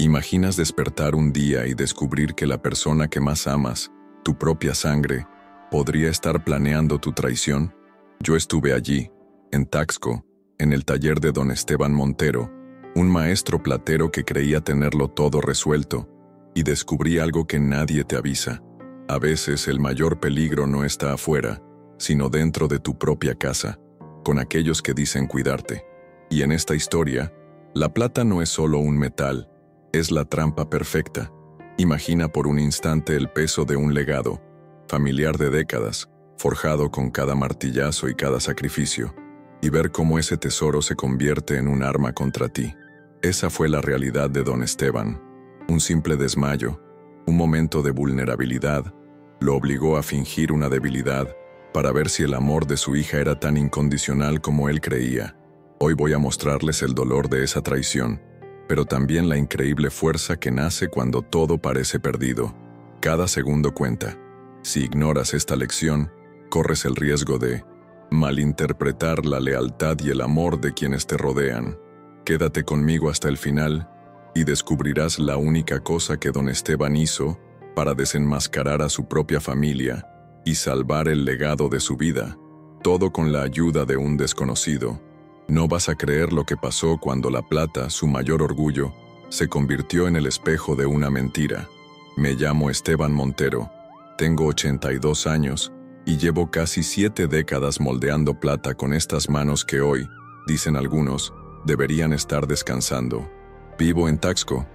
¿Imaginas despertar un día y descubrir que la persona que más amas, tu propia sangre, podría estar planeando tu traición? Yo estuve allí, en Taxco, en el taller de don Esteban Montero, un maestro platero que creía tenerlo todo resuelto, y descubrí algo que nadie te avisa. A veces el mayor peligro no está afuera, sino dentro de tu propia casa, con aquellos que dicen cuidarte. Y en esta historia, la plata no es solo un metal, es la trampa perfecta. Imagina por un instante el peso de un legado, familiar de décadas, forjado con cada martillazo y cada sacrificio, y ver cómo ese tesoro se convierte en un arma contra ti. Esa fue la realidad de don Esteban. Un simple desmayo, un momento de vulnerabilidad, lo obligó a fingir una debilidad para ver si el amor de su hija era tan incondicional como él creía. Hoy voy a mostrarles el dolor de esa traición, pero también la increíble fuerza que nace cuando todo parece perdido. Cada segundo cuenta. Si ignoras esta lección, corres el riesgo de malinterpretar la lealtad y el amor de quienes te rodean. Quédate conmigo hasta el final y descubrirás la única cosa que don Esteban hizo para desenmascarar a su propia familia y salvar el legado de su vida, todo con la ayuda de un desconocido. No vas a creer lo que pasó cuando la plata, su mayor orgullo, se convirtió en el espejo de una mentira. Me llamo Esteban Montero, tengo 82 años y llevo casi 7 décadas moldeando plata con estas manos que hoy, dicen algunos, deberían estar descansando. Vivo en Taxco,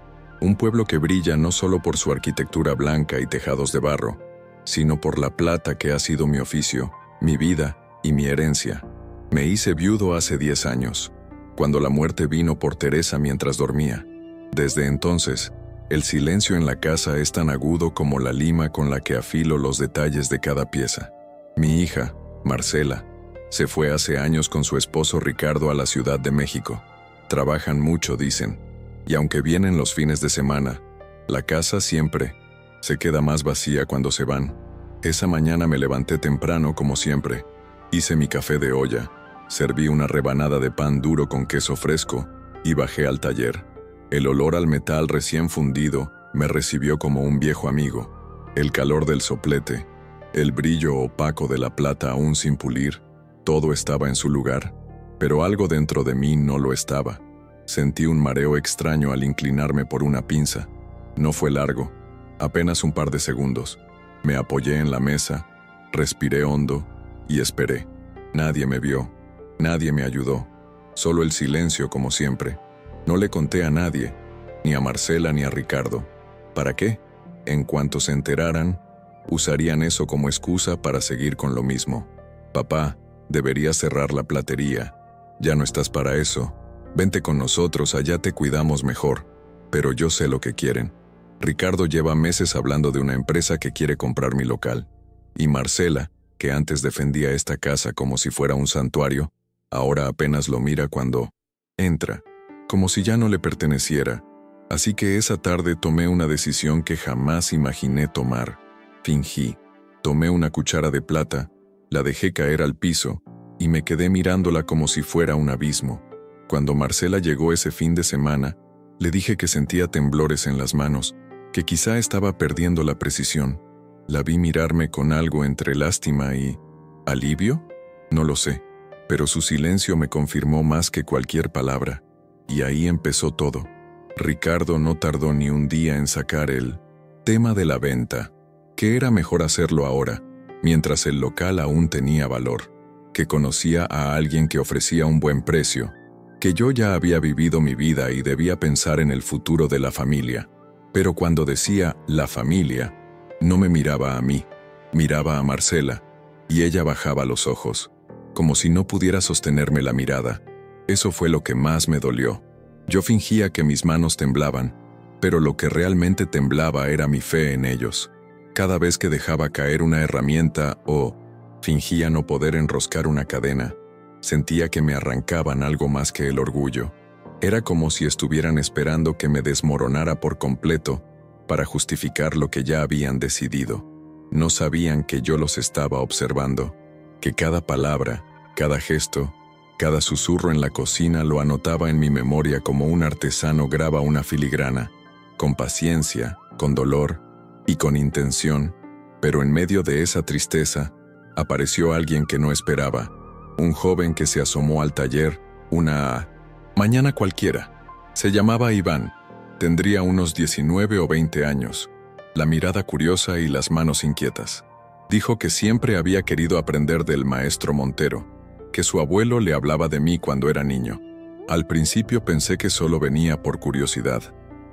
un pueblo que brilla no solo por su arquitectura blanca y tejados de barro, sino por la plata que ha sido mi oficio, mi vida y mi herencia. Me hice viudo hace 10 años, cuando la muerte vino por Teresa mientras dormía. Desde entonces, el silencio en la casa es tan agudo como la lima con la que afilo los detalles de cada pieza. Mi hija, Marcela, se fue hace años con su esposo Ricardo a la Ciudad de México. Trabajan mucho, dicen, y aunque vienen los fines de semana, la casa siempre se queda más vacía cuando se van. Esa mañana me levanté temprano como siempre, hice mi café de olla, serví una rebanada de pan duro con queso fresco y bajé al taller. El olor al metal recién fundido me recibió como un viejo amigo. El calor del soplete, el brillo opaco de la plata aún sin pulir, todo estaba en su lugar, pero algo dentro de mí no lo estaba. Sentí un mareo extraño al inclinarme por una pinza. No fue largo, apenas un par de segundos. Me apoyé en la mesa, respiré hondo y esperé. Nadie me vio, nadie me ayudó, solo el silencio como siempre. No le conté a nadie, ni a Marcela ni a Ricardo. ¿Para qué? En cuanto se enteraran, usarían eso como excusa para seguir con lo mismo. Papá, deberías cerrar la platería. Ya no estás para eso. Vente con nosotros, allá te cuidamos mejor. Pero yo sé lo que quieren. Ricardo lleva meses hablando de una empresa que quiere comprar mi local. Y Marcela, que antes defendía esta casa como si fuera un santuario, ahora apenas lo mira cuando entra, como si ya no le perteneciera. Así que esa tarde tomé una decisión que jamás imaginé tomar. Fingí. Tomé una cuchara de plata, la dejé caer al piso y me quedé mirándola como si fuera un abismo. Cuando Marcela llegó ese fin de semana, le dije que sentía temblores en las manos, que quizá estaba perdiendo la precisión. La vi mirarme con algo entre lástima y ¿alivio? No lo sé, pero su silencio me confirmó más que cualquier palabra. Y ahí empezó todo. Ricardo no tardó ni un día en sacar el tema de la venta, que era mejor hacerlo ahora, mientras el local aún tenía valor, que conocía a alguien que ofrecía un buen precio, que yo ya había vivido mi vida y debía pensar en el futuro de la familia. Pero cuando decía la familia, no me miraba a mí, miraba a Marcela, y ella bajaba los ojos, como si no pudiera sostenerme la mirada. Eso fue lo que más me dolió. Yo fingía que mis manos temblaban, pero lo que realmente temblaba era mi fe en ellos. Cada vez que dejaba caer una herramienta o fingía no poder enroscar una cadena, sentía que me arrancaban algo más que el orgullo. Era como si estuvieran esperando que me desmoronara por completo para justificar lo que ya habían decidido. No sabían que yo los estaba observando, que cada palabra, cada gesto, cada susurro en la cocina lo anotaba en mi memoria como un artesano graba una filigrana. con paciencia, con dolor y con intención, pero en medio de esa tristeza, apareció alguien que no esperaba, un joven que se asomó al taller una mañana cualquiera. Se llamaba Iván, tendría unos 19 o 20 años, la mirada curiosa y las manos inquietas. Dijo que siempre había querido aprender del maestro Montero, que su abuelo le hablaba de mí cuando era niño. Al principio pensé que solo venía por curiosidad,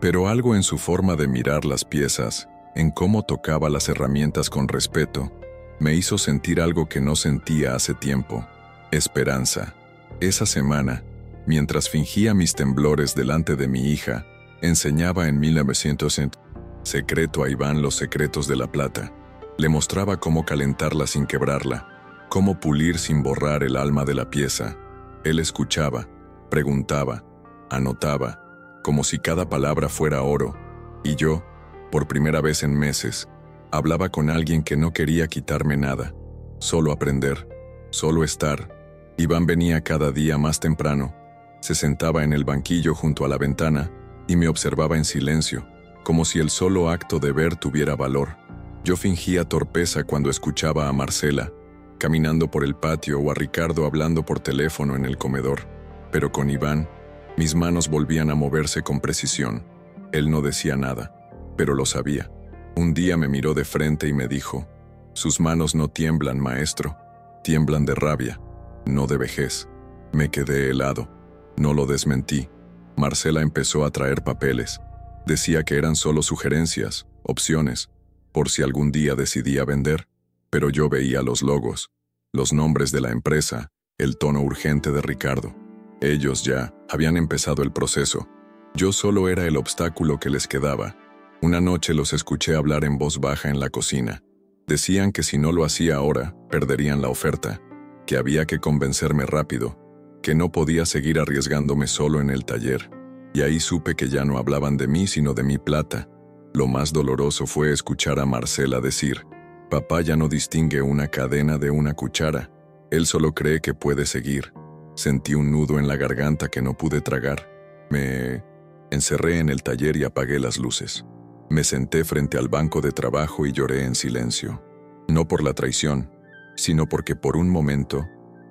pero algo en su forma de mirar las piezas, en cómo tocaba las herramientas con respeto, me hizo sentir algo que no sentía hace tiempo: esperanza. Esa semana, mientras fingía mis temblores delante de mi hija, enseñaba en 1900 secreto a Iván los secretos de la plata. Le mostraba cómo calentarla sin quebrarla, cómo pulir sin borrar el alma de la pieza. Él escuchaba, preguntaba, anotaba, como si cada palabra fuera oro, y yo, por primera vez en meses, hablaba con alguien que no quería quitarme nada, solo aprender, solo estar. Iván venía cada día más temprano, se sentaba en el banquillo junto a la ventana y me observaba en silencio, como si el solo acto de ver tuviera valor. Yo fingía torpeza cuando escuchaba a Marcela, caminando por el patio, o a Ricardo hablando por teléfono en el comedor, pero con Iván, mis manos volvían a moverse con precisión. Él no decía nada, pero lo sabía. Un día me miró de frente y me dijo: «Sus manos no tiemblan, maestro, tiemblan de rabia, no de vejez». Me quedé helado. No lo desmentí. Marcela empezó a traer papeles. Decía que eran solo sugerencias, opciones, por si algún día decidía vender, pero yo veía los logos, los nombres de la empresa, el tono urgente de Ricardo. Ellos ya habían empezado el proceso. Yo solo era el obstáculo que les quedaba. Una noche los escuché hablar en voz baja en la cocina. Decían que si no lo hacía ahora, perderían la oferta, que había que convencerme rápido, que no podía seguir arriesgándome solo en el taller. Y ahí supe que ya no hablaban de mí sino de mi plata. Lo más doloroso fue escuchar a Marcela decir: «Papá ya no distingue una cadena de una cuchara. Él solo cree que puede seguir». Sentí un nudo en la garganta que no pude tragar. Me encerré en el taller y apagué las luces. Me senté frente al banco de trabajo y lloré en silencio. No por la traición, sino porque por un momento,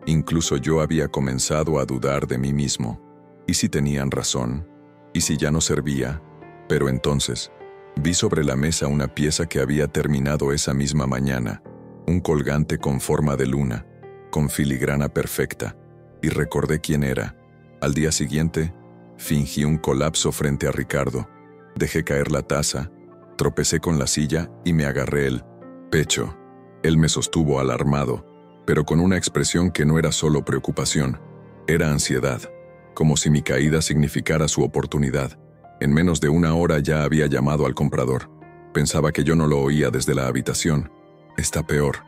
incluso yo había comenzado a dudar de mí mismo. ¿Y si tenían razón? ¿Y si ya no servía? Pero entonces, vi sobre la mesa una pieza que había terminado esa misma mañana, un colgante con forma de luna, con filigrana perfecta, y recordé quién era. Al día siguiente, fingí un colapso frente a Ricardo. Dejé caer la taza, tropecé con la silla y me agarré el pecho. Él me sostuvo alarmado, pero con una expresión que no era solo preocupación, era ansiedad, como si mi caída significara su oportunidad. En menos de una hora ya había llamado al comprador. Pensaba que yo no lo oía desde la habitación. «Está peor»,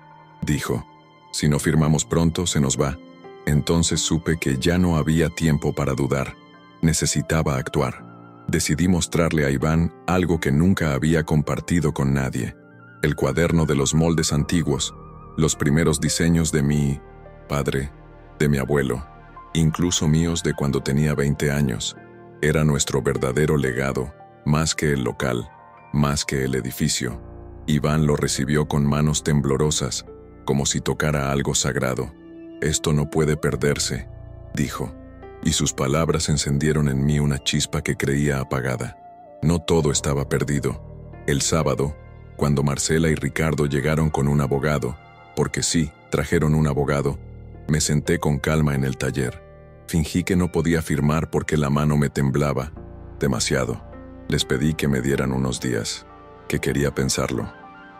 dijo. «Si no firmamos pronto, se nos va». Entonces supe que ya no había tiempo para dudar. Necesitaba actuar. Decidí mostrarle a Iván algo que nunca había compartido con nadie: el cuaderno de los moldes antiguos, los primeros diseños de mi padre, de mi abuelo, incluso míos de cuando tenía 20 años. Era nuestro verdadero legado, más que el local, más que el edificio. Iván lo recibió con manos temblorosas, como si tocara algo sagrado. «Esto no puede perderse», dijo, y sus palabras encendieron en mí una chispa que creía apagada. No todo estaba perdido. El sábado, cuando Marcela y Ricardo llegaron con un abogado, porque sí, trajeron un abogado, me senté con calma en el taller. Fingí que no podía firmar porque la mano me temblaba demasiado. Les pedí que me dieran unos días, que quería pensarlo.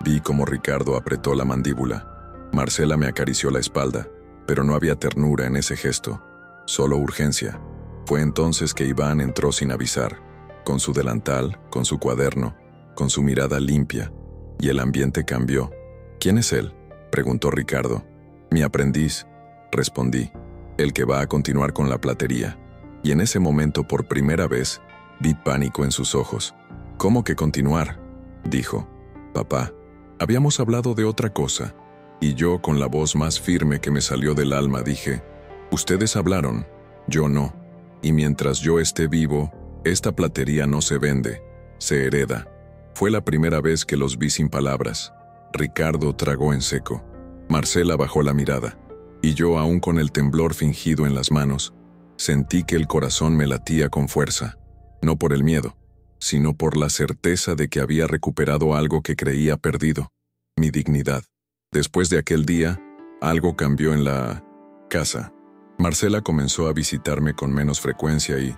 Vi cómo Ricardo apretó la mandíbula. Marcela me acarició la espalda, pero no había ternura en ese gesto, solo urgencia. Fue entonces que Iván entró sin avisar, con su delantal, con su cuaderno, con su mirada limpia, y el ambiente cambió. «¿Quién es él?», preguntó Ricardo. «Mi aprendiz», respondí, «el que va a continuar con la platería». Y en ese momento, por primera vez, vi pánico en sus ojos. «¿Cómo que continuar?», dijo. «Papá, habíamos hablado de otra cosa». Y yo, con la voz más firme que me salió del alma, dije: «Ustedes hablaron, yo no. Y mientras yo esté vivo, esta platería no se vende, se hereda. Fue la primera vez que los vi sin palabras. Ricardo tragó en seco. Marcela bajó la mirada. Y yo, aún con el temblor fingido en las manos, sentí que el corazón me latía con fuerza. No por el miedo, sino por la certeza de que había recuperado algo que creía perdido. Mi dignidad. Después de aquel día, algo cambió en la casa. Marcela comenzó a visitarme con menos frecuencia y,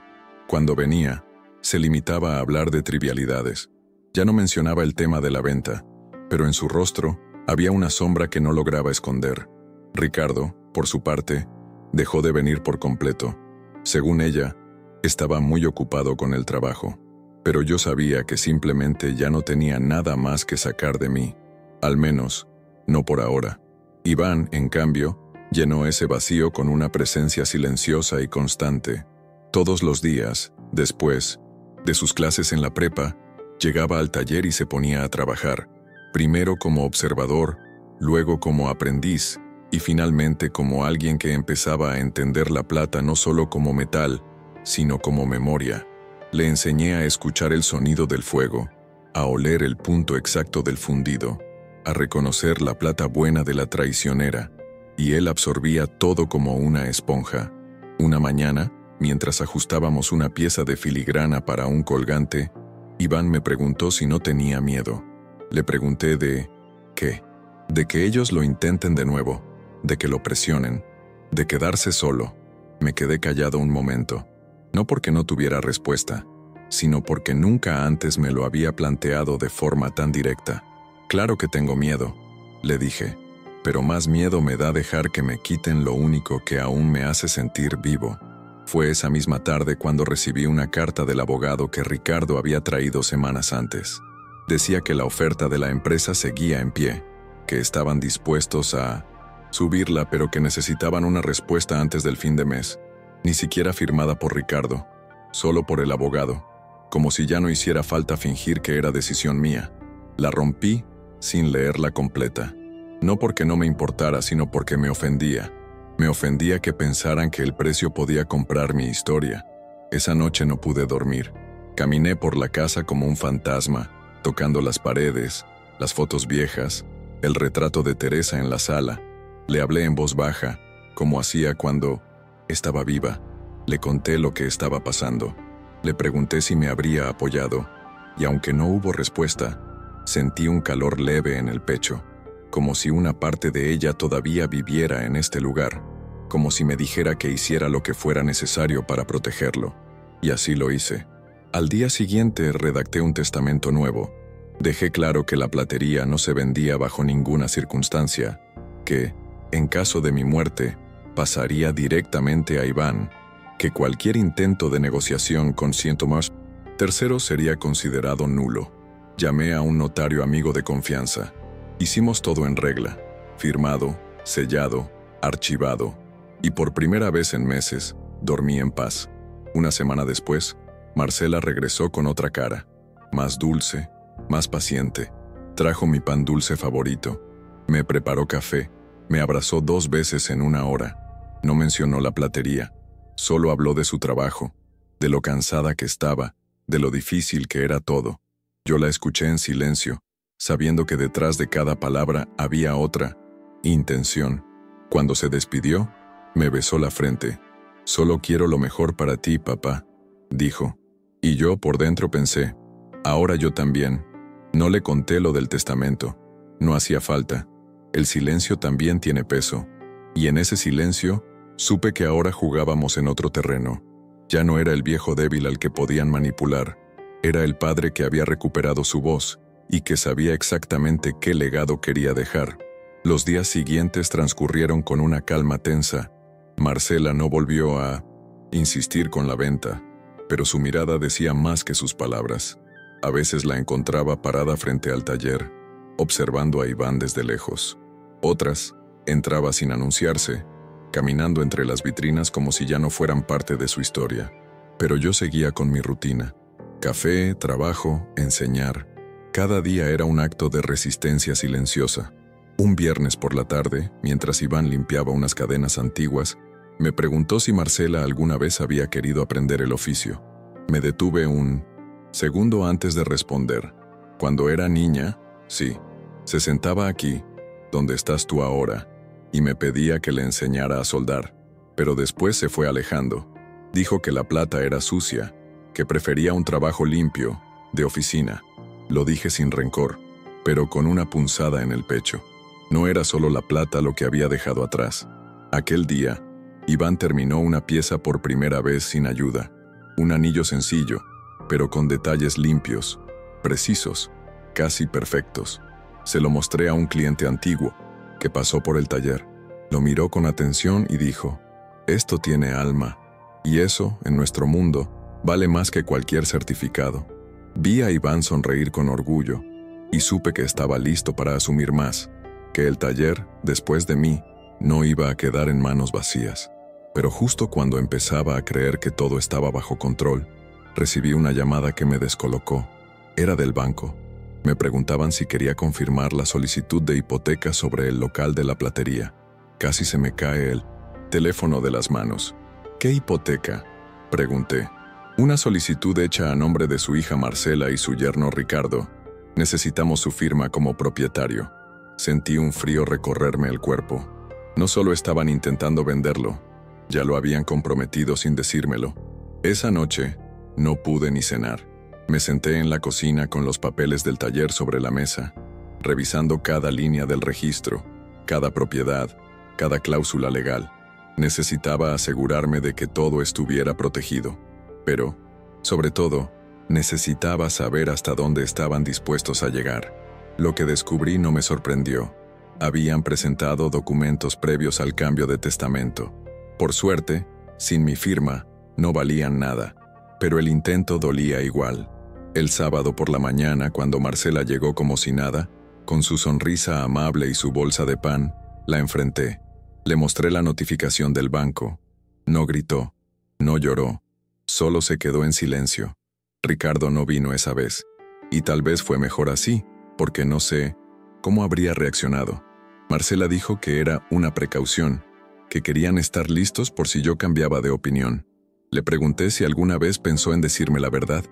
cuando venía, se limitaba a hablar de trivialidades. Ya no mencionaba el tema de la venta, pero en su rostro había una sombra que no lograba esconder. Ricardo, por su parte, dejó de venir por completo. Según ella, estaba muy ocupado con el trabajo, pero yo sabía que simplemente ya no tenía nada más que sacar de mí, al menos, no por ahora. Iván, en cambio, llenó ese vacío con una presencia silenciosa y constante. Todos los días, después de sus clases en la prepa, llegaba al taller y se ponía a trabajar, primero como observador, luego como aprendiz, y finalmente como alguien que empezaba a entender la plata no solo como metal, sino como memoria. Le enseñé a escuchar el sonido del fuego, a oler el punto exacto del fundido, a reconocer la plata buena de la traicionera, y él absorbía todo como una esponja. Una mañana, mientras ajustábamos una pieza de filigrana para un colgante, Iván me preguntó si no tenía miedo. Le pregunté de ¿qué? De que ellos lo intenten de nuevo, de que lo presionen, de quedarse solo. Me quedé callado un momento, no porque no tuviera respuesta, sino porque nunca antes me lo había planteado de forma tan directa. Claro que tengo miedo, le dije, pero más miedo me da dejar que me quiten lo único que aún me hace sentir vivo. Fue esa misma tarde cuando recibí una carta del abogado que Ricardo había traído semanas antes. Decía que la oferta de la empresa seguía en pie, que estaban dispuestos a subirla, pero que necesitaban una respuesta antes del fin de mes. Ni siquiera firmada por Ricardo, solo por el abogado, como si ya no hiciera falta fingir que era decisión mía. La rompí sin leerla completa. No porque no me importara, sino porque me ofendía. Me ofendía que pensaran que el precio podía comprar mi historia. Esa noche no pude dormir. Caminé por la casa como un fantasma, tocando las paredes, las fotos viejas, el retrato de Teresa en la sala. Le hablé en voz baja, como hacía cuando estaba viva. Le conté lo que estaba pasando. Le pregunté si me habría apoyado, y aunque no hubo respuesta, sentí un calor leve en el pecho, como si una parte de ella todavía viviera en este lugar, como si me dijera que hiciera lo que fuera necesario para protegerlo. Y así lo hice. Al día siguiente redacté un testamento nuevo. Dejé claro que la platería no se vendía bajo ninguna circunstancia, que, en caso de mi muerte, pasaría directamente a Iván, que cualquier intento de negociación con tercero sería considerado nulo. Llamé a un notario amigo de confianza. Hicimos todo en regla, firmado, sellado, archivado, y por primera vez en meses, dormí en paz. Una semana después, Marcela regresó con otra cara, más dulce, más paciente. Trajo mi pan dulce favorito, me preparó café, me abrazó 2 veces en 1 hora. No mencionó la platería, solo habló de su trabajo, de lo cansada que estaba, de lo difícil que era todo. Yo la escuché en silencio, sabiendo que detrás de cada palabra había otra intención. Cuando se despidió, me besó la frente. «Solo quiero lo mejor para ti, papá», dijo. Y yo por dentro pensé, ahora yo también. No le conté lo del testamento. No hacía falta. El silencio también tiene peso. Y en ese silencio, supe que ahora jugábamos en otro terreno. Ya no era el viejo débil al que podían manipular. Era el padre que había recuperado su voz y que sabía exactamente qué legado quería dejar. Los días siguientes transcurrieron con una calma tensa. Marcela no volvió a insistir con la venta, pero su mirada decía más que sus palabras. A veces la encontraba parada frente al taller, observando a Iván desde lejos. Otras, entraba sin anunciarse, caminando entre las vitrinas como si ya no fueran parte de su historia. Pero yo seguía con mi rutina. Café, trabajo, enseñar. Cada día era un acto de resistencia silenciosa. Un viernes por la tarde, mientras Iván limpiaba unas cadenas antiguas, me preguntó si Marcela alguna vez había querido aprender el oficio. Me detuve un Segundo antes de responder. Cuando era niña, sí, se sentaba aquí, donde estás tú ahora, y me pedía que le enseñara a soldar, pero después se fue alejando. Dijo que la plata era sucia, que prefería un trabajo limpio, de oficina. Lo dije sin rencor, pero con una punzada en el pecho. No era solo la plata lo que había dejado atrás. Aquel día, Iván terminó una pieza por primera vez sin ayuda. Un anillo sencillo, pero con detalles limpios, precisos, casi perfectos. Se lo mostré a un cliente antiguo, que pasó por el taller. Lo miró con atención y dijo, «Esto tiene alma, y eso, en nuestro mundo, vale más que cualquier certificado». Vi a Iván sonreír con orgullo, y supe que estaba listo para asumir más, que el taller, después de mí, no iba a quedar en manos vacías. Pero justo cuando empezaba a creer que todo estaba bajo control, recibí una llamada que me descolocó. Era del banco. Me preguntaban si quería confirmar la solicitud de hipoteca sobre el local de la platería. Casi se me cae el teléfono de las manos. ¿Qué hipoteca?, pregunté. Una solicitud hecha a nombre de su hija Marcela y su yerno Ricardo. Necesitamos su firma como propietario. Sentí un frío recorrerme el cuerpo. No solo estaban intentando venderlo, ya lo habían comprometido sin decírmelo. Esa noche, no pude ni cenar. Me senté en la cocina con los papeles del taller sobre la mesa, revisando cada línea del registro, cada propiedad, cada cláusula legal. Necesitaba asegurarme de que todo estuviera protegido. Pero, sobre todo, necesitaba saber hasta dónde estaban dispuestos a llegar. Lo que descubrí no me sorprendió. Habían presentado documentos previos al cambio de testamento. Por suerte, sin mi firma, no valían nada, pero el intento dolía igual. El sábado por la mañana, cuando Marcela llegó como si nada, con su sonrisa amable y su bolsa de pan, la enfrenté. Le mostré la notificación del banco. No gritó, no lloró, solo se quedó en silencio. Ricardo no vino esa vez, y tal vez fue mejor así, porque no sé cómo habría reaccionado. Marcela dijo que era una precaución, que querían estar listos por si yo cambiaba de opinión. Le pregunté si alguna vez pensó en decirme la verdad.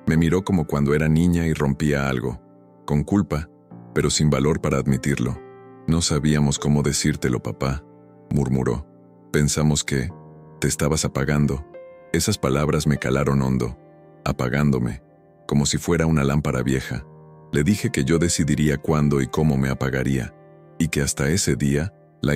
Me miró como cuando era niña y rompía algo, con culpa, pero sin valor para admitirlo. «No sabíamos cómo decírtelo, papá», murmuró. «Pensamos que te estabas apagando». Esas palabras me calaron hondo, apagándome, como si fuera una lámpara vieja. Le dije que yo decidiría cuándo y cómo me apagaría, y que hasta ese día, la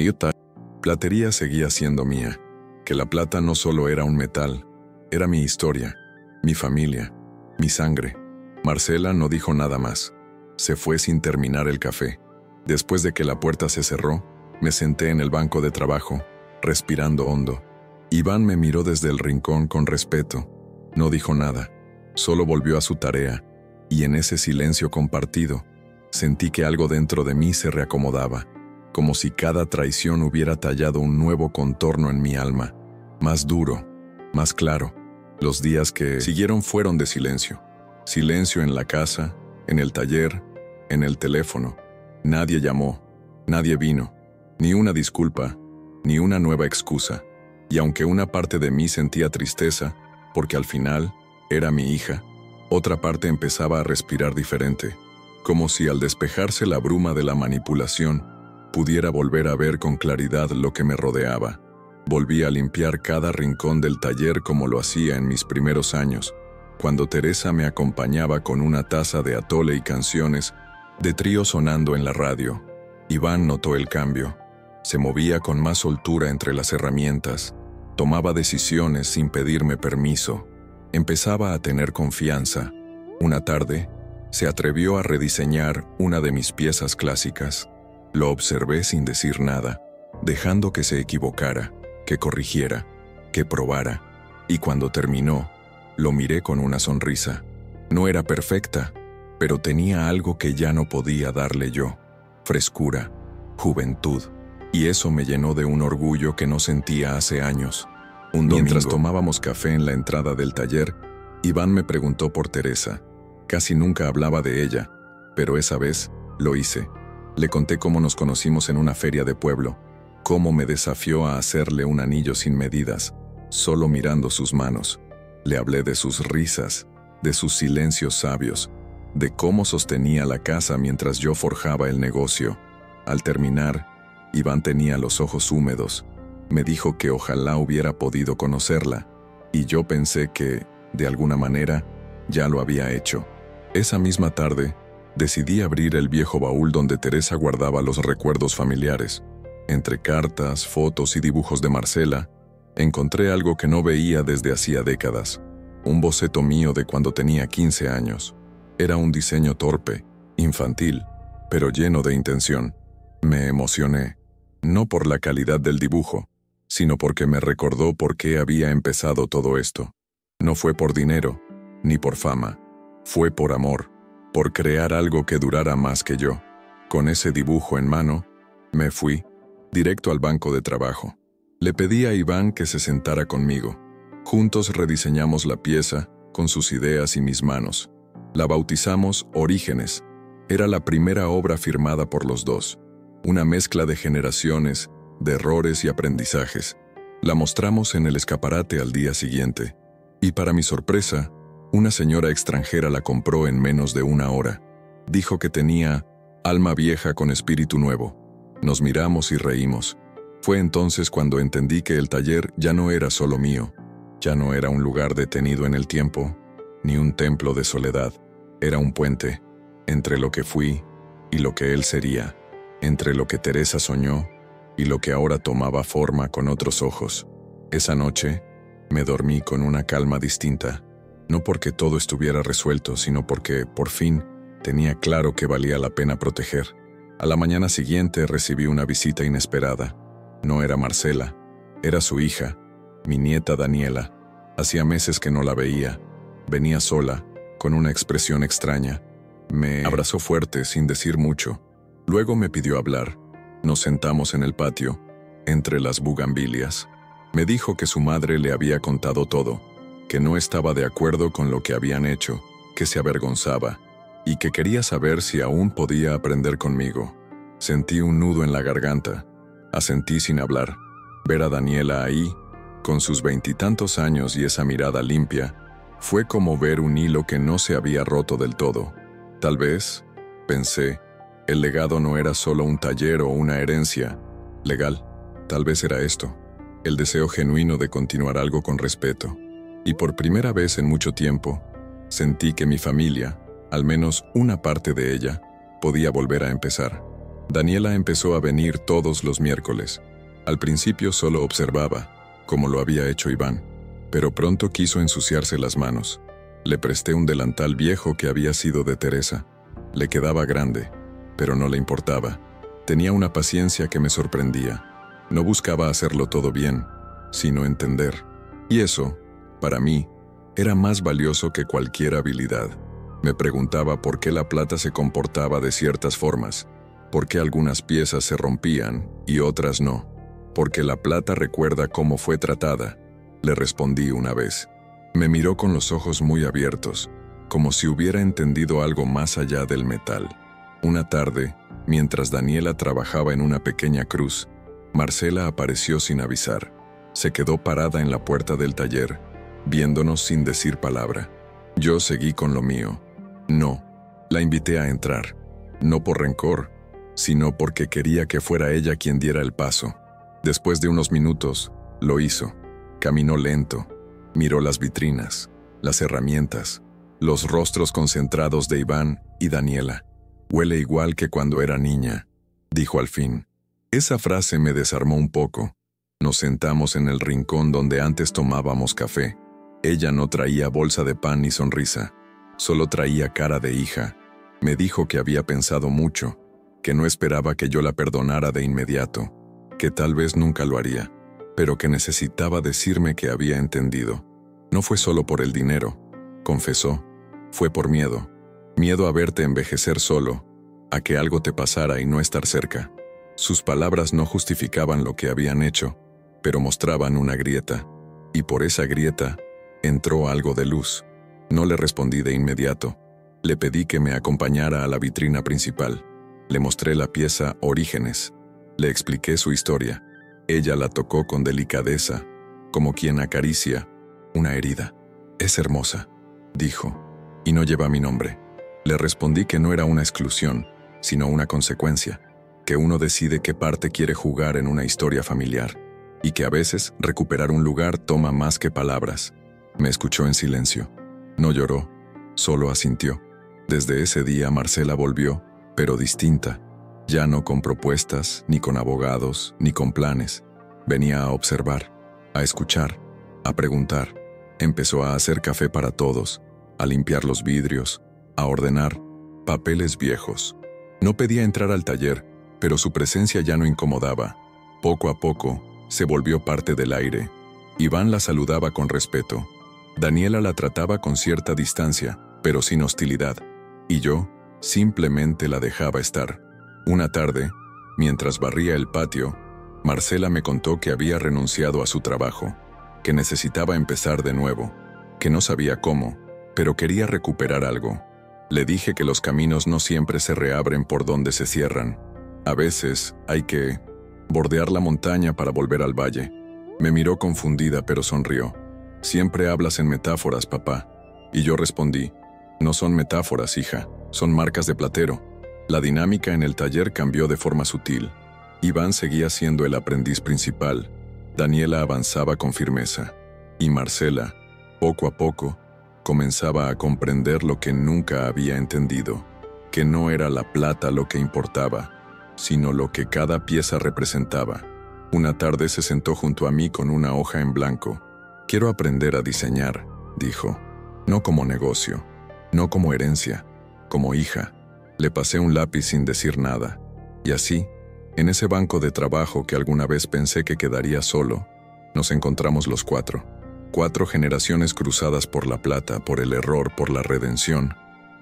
platería seguía siendo mía, que la plata no solo era un metal, era mi historia, mi familia, mi sangre. Marcela no dijo nada más. Se fue sin terminar el café. Después de que la puerta se cerró, me senté en el banco de trabajo, respirando hondo. Iván me miró desde el rincón con respeto. No dijo nada, solo volvió a su tarea, y en ese silencio compartido, sentí que algo dentro de mí se reacomodaba, como si cada traición hubiera tallado un nuevo contorno en mi alma, más duro, más claro. Los días que siguieron fueron de silencio. Silencio en la casa, en el taller, en el teléfono. Nadie llamó, nadie vino, ni una disculpa, ni una nueva excusa. Y aunque una parte de mí sentía tristeza, porque al final era mi hija, otra parte empezaba a respirar diferente, como si al despejarse la bruma de la manipulación, pudiera volver a ver con claridad lo que me rodeaba. Volví a limpiar cada rincón del taller como lo hacía en mis primeros años, cuando Teresa me acompañaba con una taza de atole y canciones de trío sonando en la radio. Iván notó el cambio. Se movía con más soltura entre las herramientas, tomaba decisiones sin pedirme permiso, empezaba a tener confianza. Una tarde, se atrevió a rediseñar una de mis piezas clásicas. Lo observé sin decir nada, dejando que se equivocara, que corrigiera, que probara. Y cuando terminó, lo miré con una sonrisa. No era perfecta, pero tenía algo que ya no podía darle yo: frescura, juventud. Y eso me llenó de un orgullo que no sentía hace años. Un domingo, mientras tomábamos café en la entrada del taller, Iván me preguntó por Teresa. Casi nunca hablaba de ella, pero esa vez lo hice. Le conté cómo nos conocimos en una feria de pueblo, cómo me desafió a hacerle un anillo sin medidas, solo mirando sus manos. Le hablé de sus risas, de sus silencios sabios, de cómo sostenía la casa mientras yo forjaba el negocio. Al terminar, Iván tenía los ojos húmedos. Me dijo que ojalá hubiera podido conocerla, y yo pensé que, de alguna manera, ya lo había hecho. Esa misma tarde, decidí abrir el viejo baúl donde Teresa guardaba los recuerdos familiares. Entre cartas, fotos y dibujos de Marcela, encontré algo que no veía desde hacía décadas. Un boceto mío de cuando tenía 15 años. Era un diseño torpe, infantil, pero lleno de intención. Me emocioné, no por la calidad del dibujo, sino porque me recordó por qué había empezado todo esto. No fue por dinero, ni por fama. Fue por amor, por crear algo que durara más que yo. Con ese dibujo en mano, me fui, directo al banco de trabajo. Le pedí a Iván que se sentara conmigo. Juntos rediseñamos la pieza, con sus ideas y mis manos. La bautizamos Orígenes. Era la primera obra firmada por los dos. Una mezcla de generaciones, de errores y aprendizajes. La mostramos en el escaparate al día siguiente. Y para mi sorpresa, una señora extranjera la compró en menos de una hora. Dijo que tenía alma vieja con espíritu nuevo. Nos miramos y reímos. Fue entonces cuando entendí que el taller ya no era solo mío. Ya no era un lugar detenido en el tiempo, ni un templo de soledad. Era un puente entre lo que fui y lo que él sería, entre lo que Teresa soñó y lo que ahora tomaba forma con otros ojos. Esa noche me dormí con una calma distinta. No porque todo estuviera resuelto, sino porque, por fin, tenía claro que valía la pena proteger. A la mañana siguiente recibí una visita inesperada. No era Marcela, era su hija, mi nieta Daniela. Hacía meses que no la veía. Venía sola, con una expresión extraña. Me abrazó fuerte, sin decir mucho. Luego me pidió hablar. Nos sentamos en el patio, entre las bugambilias. Me dijo que su madre le había contado todo, que no estaba de acuerdo con lo que habían hecho, que se avergonzaba, y que quería saber si aún podía aprender conmigo. Sentí un nudo en la garganta. Asentí sin hablar. Ver a Daniela ahí, con sus 20 y tantos años y esa mirada limpia, fue como ver un hilo que no se había roto del todo. Tal vez, pensé, el legado no era solo un taller o una herencia legal. Tal vez era esto, el deseo genuino de continuar algo con respeto. Y por primera vez en mucho tiempo, sentí que mi familia, al menos una parte de ella, podía volver a empezar. Daniela empezó a venir todos los miércoles. Al principio solo observaba, como lo había hecho Iván, pero pronto quiso ensuciarse las manos. Le presté un delantal viejo que había sido de Teresa. Le quedaba grande, pero no le importaba. Tenía una paciencia que me sorprendía. No buscaba hacerlo todo bien, sino entender. Y eso, para mí, era más valioso que cualquier habilidad. Me preguntaba por qué la plata se comportaba de ciertas formas, por qué algunas piezas se rompían y otras no, porque la plata recuerda cómo fue tratada. Le respondí una vez. Me miró con los ojos muy abiertos, como si hubiera entendido algo más allá del metal. Una tarde, mientras Daniela trabajaba en una pequeña cruz, Marcela apareció sin avisar. Se quedó parada en la puerta del taller, viéndonos sin decir palabra. Yo seguí con lo mío. No, la invité a entrar, no por rencor, sino porque quería que fuera ella quien diera el paso. Después de unos minutos, lo hizo. Caminó lento, miró las vitrinas, las herramientas, los rostros concentrados de Iván y Daniela. «Huele igual que cuando era niña», dijo al fin. Esa frase me desarmó un poco. Nos sentamos en el rincón donde antes tomábamos café. Ella no traía bolsa de pan ni sonrisa, solo traía cara de hija. Me dijo que había pensado mucho, que no esperaba que yo la perdonara de inmediato, que tal vez nunca lo haría, pero que necesitaba decirme que había entendido. No fue solo por el dinero, confesó, fue por miedo. Miedo a verte envejecer solo, a que algo te pasara y no estar cerca. Sus palabras no justificaban lo que habían hecho, pero mostraban una grieta, y por esa grieta entró algo de luz. No le respondí de inmediato. Le pedí que me acompañara a la vitrina principal. Le mostré la pieza Orígenes. Le expliqué su historia. Ella la tocó con delicadeza, como quien acaricia una herida. «Es hermosa», dijo. y no lleva mi nombre. Le respondí que no era una exclusión, sino una consecuencia, que uno decide qué parte quiere jugar en una historia familiar, y que a veces recuperar un lugar toma más que palabras. Me escuchó en silencio. No lloró, solo asintió. Desde ese día Marcela volvió, pero distinta. Ya no con propuestas, ni con abogados, ni con planes. Venía a observar, a escuchar, a preguntar. Empezó a hacer café para todos, a limpiar los vidrios, a ordenar papeles viejos. No pedía entrar al taller, pero su presencia ya no incomodaba. Poco a poco, se volvió parte del aire. Iván la saludaba con respeto. Daniela la trataba con cierta distancia, pero sin hostilidad. Y yo, simplemente la dejaba estar. Una tarde, mientras barría el patio, Marcela me contó que había renunciado a su trabajo, que necesitaba empezar de nuevo, que no sabía cómo, pero quería recuperar algo. Le dije que los caminos no siempre se reabren por donde se cierran. A veces hay que bordear la montaña para volver al valle. Me miró confundida, pero sonrió. Siempre hablas en metáforas, papá. Y yo respondí, no son metáforas, hija, son marcas de platero. La dinámica en el taller cambió de forma sutil. Iván seguía siendo el aprendiz principal. Daniela avanzaba con firmeza. Y Marcela, poco a poco, comenzaba a comprender lo que nunca había entendido, que no era la plata lo que importaba, sino lo que cada pieza representaba. Una tarde se sentó junto a mí con una hoja en blanco. Quiero aprender a diseñar, dijo. No como negocio, no como herencia, como hija. Le pasé un lápiz sin decir nada. Y así, en ese banco de trabajo que alguna vez pensé que quedaría solo, nos encontramos los cuatro. 4 generaciones cruzadas por la plata, por el error, por la redención.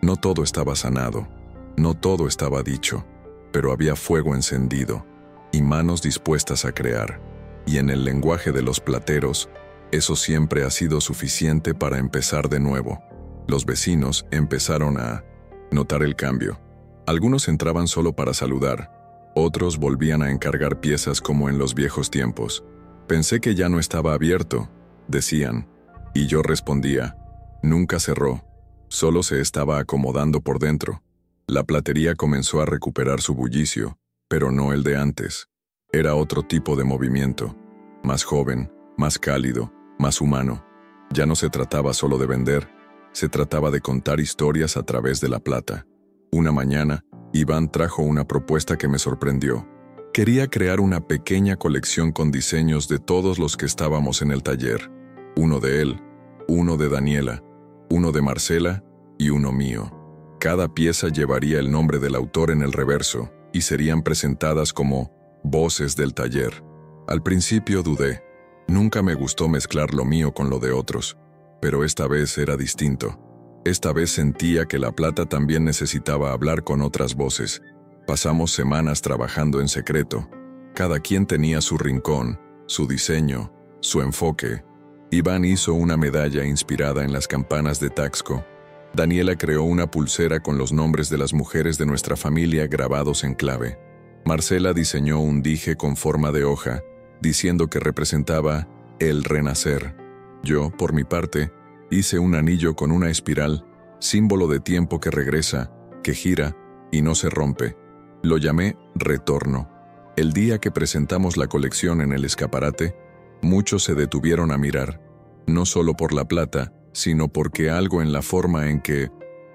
No todo estaba sanado, no todo estaba dicho, pero había fuego encendido y manos dispuestas a crear. Y en el lenguaje de los plateros, eso siempre ha sido suficiente para empezar de nuevo. Los vecinos empezaron a notar el cambio. Algunos entraban solo para saludar, otros volvían a encargar piezas como en los viejos tiempos. Pensé que ya no estaba abierto, decían, y yo respondía, nunca cerró, solo se estaba acomodando por dentro. La platería comenzó a recuperar su bullicio, pero no el de antes. Era otro tipo de movimiento, más joven, más cálido, más humano. Ya no se trataba solo de vender, se trataba de contar historias a través de la plata. Una mañana, Iván trajo una propuesta que me sorprendió. Quería crear una pequeña colección con diseños de todos los que estábamos en el taller. Uno de él, uno de Daniela, uno de Marcela y uno mío. Cada pieza llevaría el nombre del autor en el reverso y serían presentadas como voces del taller. Al principio dudé. Nunca me gustó mezclar lo mío con lo de otros, pero esta vez era distinto. Esta vez sentía que la plata también necesitaba hablar con otras voces. Pasamos semanas trabajando en secreto. Cada quien tenía su rincón, su diseño, su enfoque. Iván hizo una medalla inspirada en las campanas de Taxco. Daniela creó una pulsera con los nombres de las mujeres de nuestra familia grabados en clave. Marcela diseñó un dije con forma de hoja, diciendo que representaba el renacer. Yo, por mi parte, hice un anillo con una espiral, símbolo de tiempo que regresa, que gira y no se rompe. Lo llamé Retorno. El día que presentamos la colección en el escaparate, muchos se detuvieron a mirar, no solo por la plata, sino porque algo en la forma en que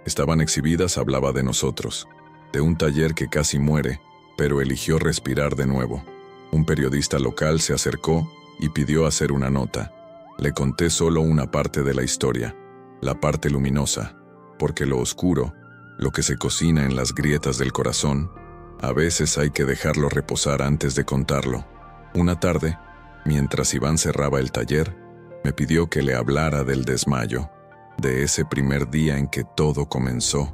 estaban exhibidas hablaba de nosotros, de un taller que casi muere, pero eligió respirar de nuevo. Un periodista local se acercó y pidió hacer una nota. Le conté solo una parte de la historia, la parte luminosa, porque lo oscuro, lo que se cocina en las grietas del corazón, a veces hay que dejarlo reposar antes de contarlo. Una tarde, mientras Iván cerraba el taller, me pidió que le hablara del desmayo, de ese primer día en que todo comenzó.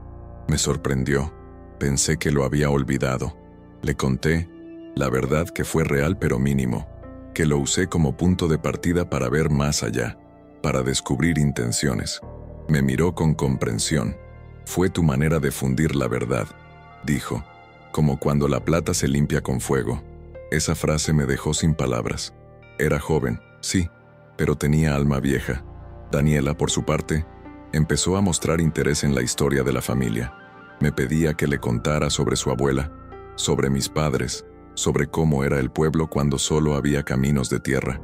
Me sorprendió, pensé que lo había olvidado. Le conté, la verdad que fue real pero mínimo, que lo usé como punto de partida para ver más allá, para descubrir intenciones. Me miró con comprensión. Fue tu manera de fundir la verdad, dijo, como cuando la plata se limpia con fuego. Esa frase me dejó sin palabras. Era joven, sí, pero tenía alma vieja. Daniela, por su parte, Empezó a mostrar interés en la historia de la familia. Me pedía que le contara sobre su abuela, sobre mis padres, sobre cómo era el pueblo cuando solo había caminos de tierra.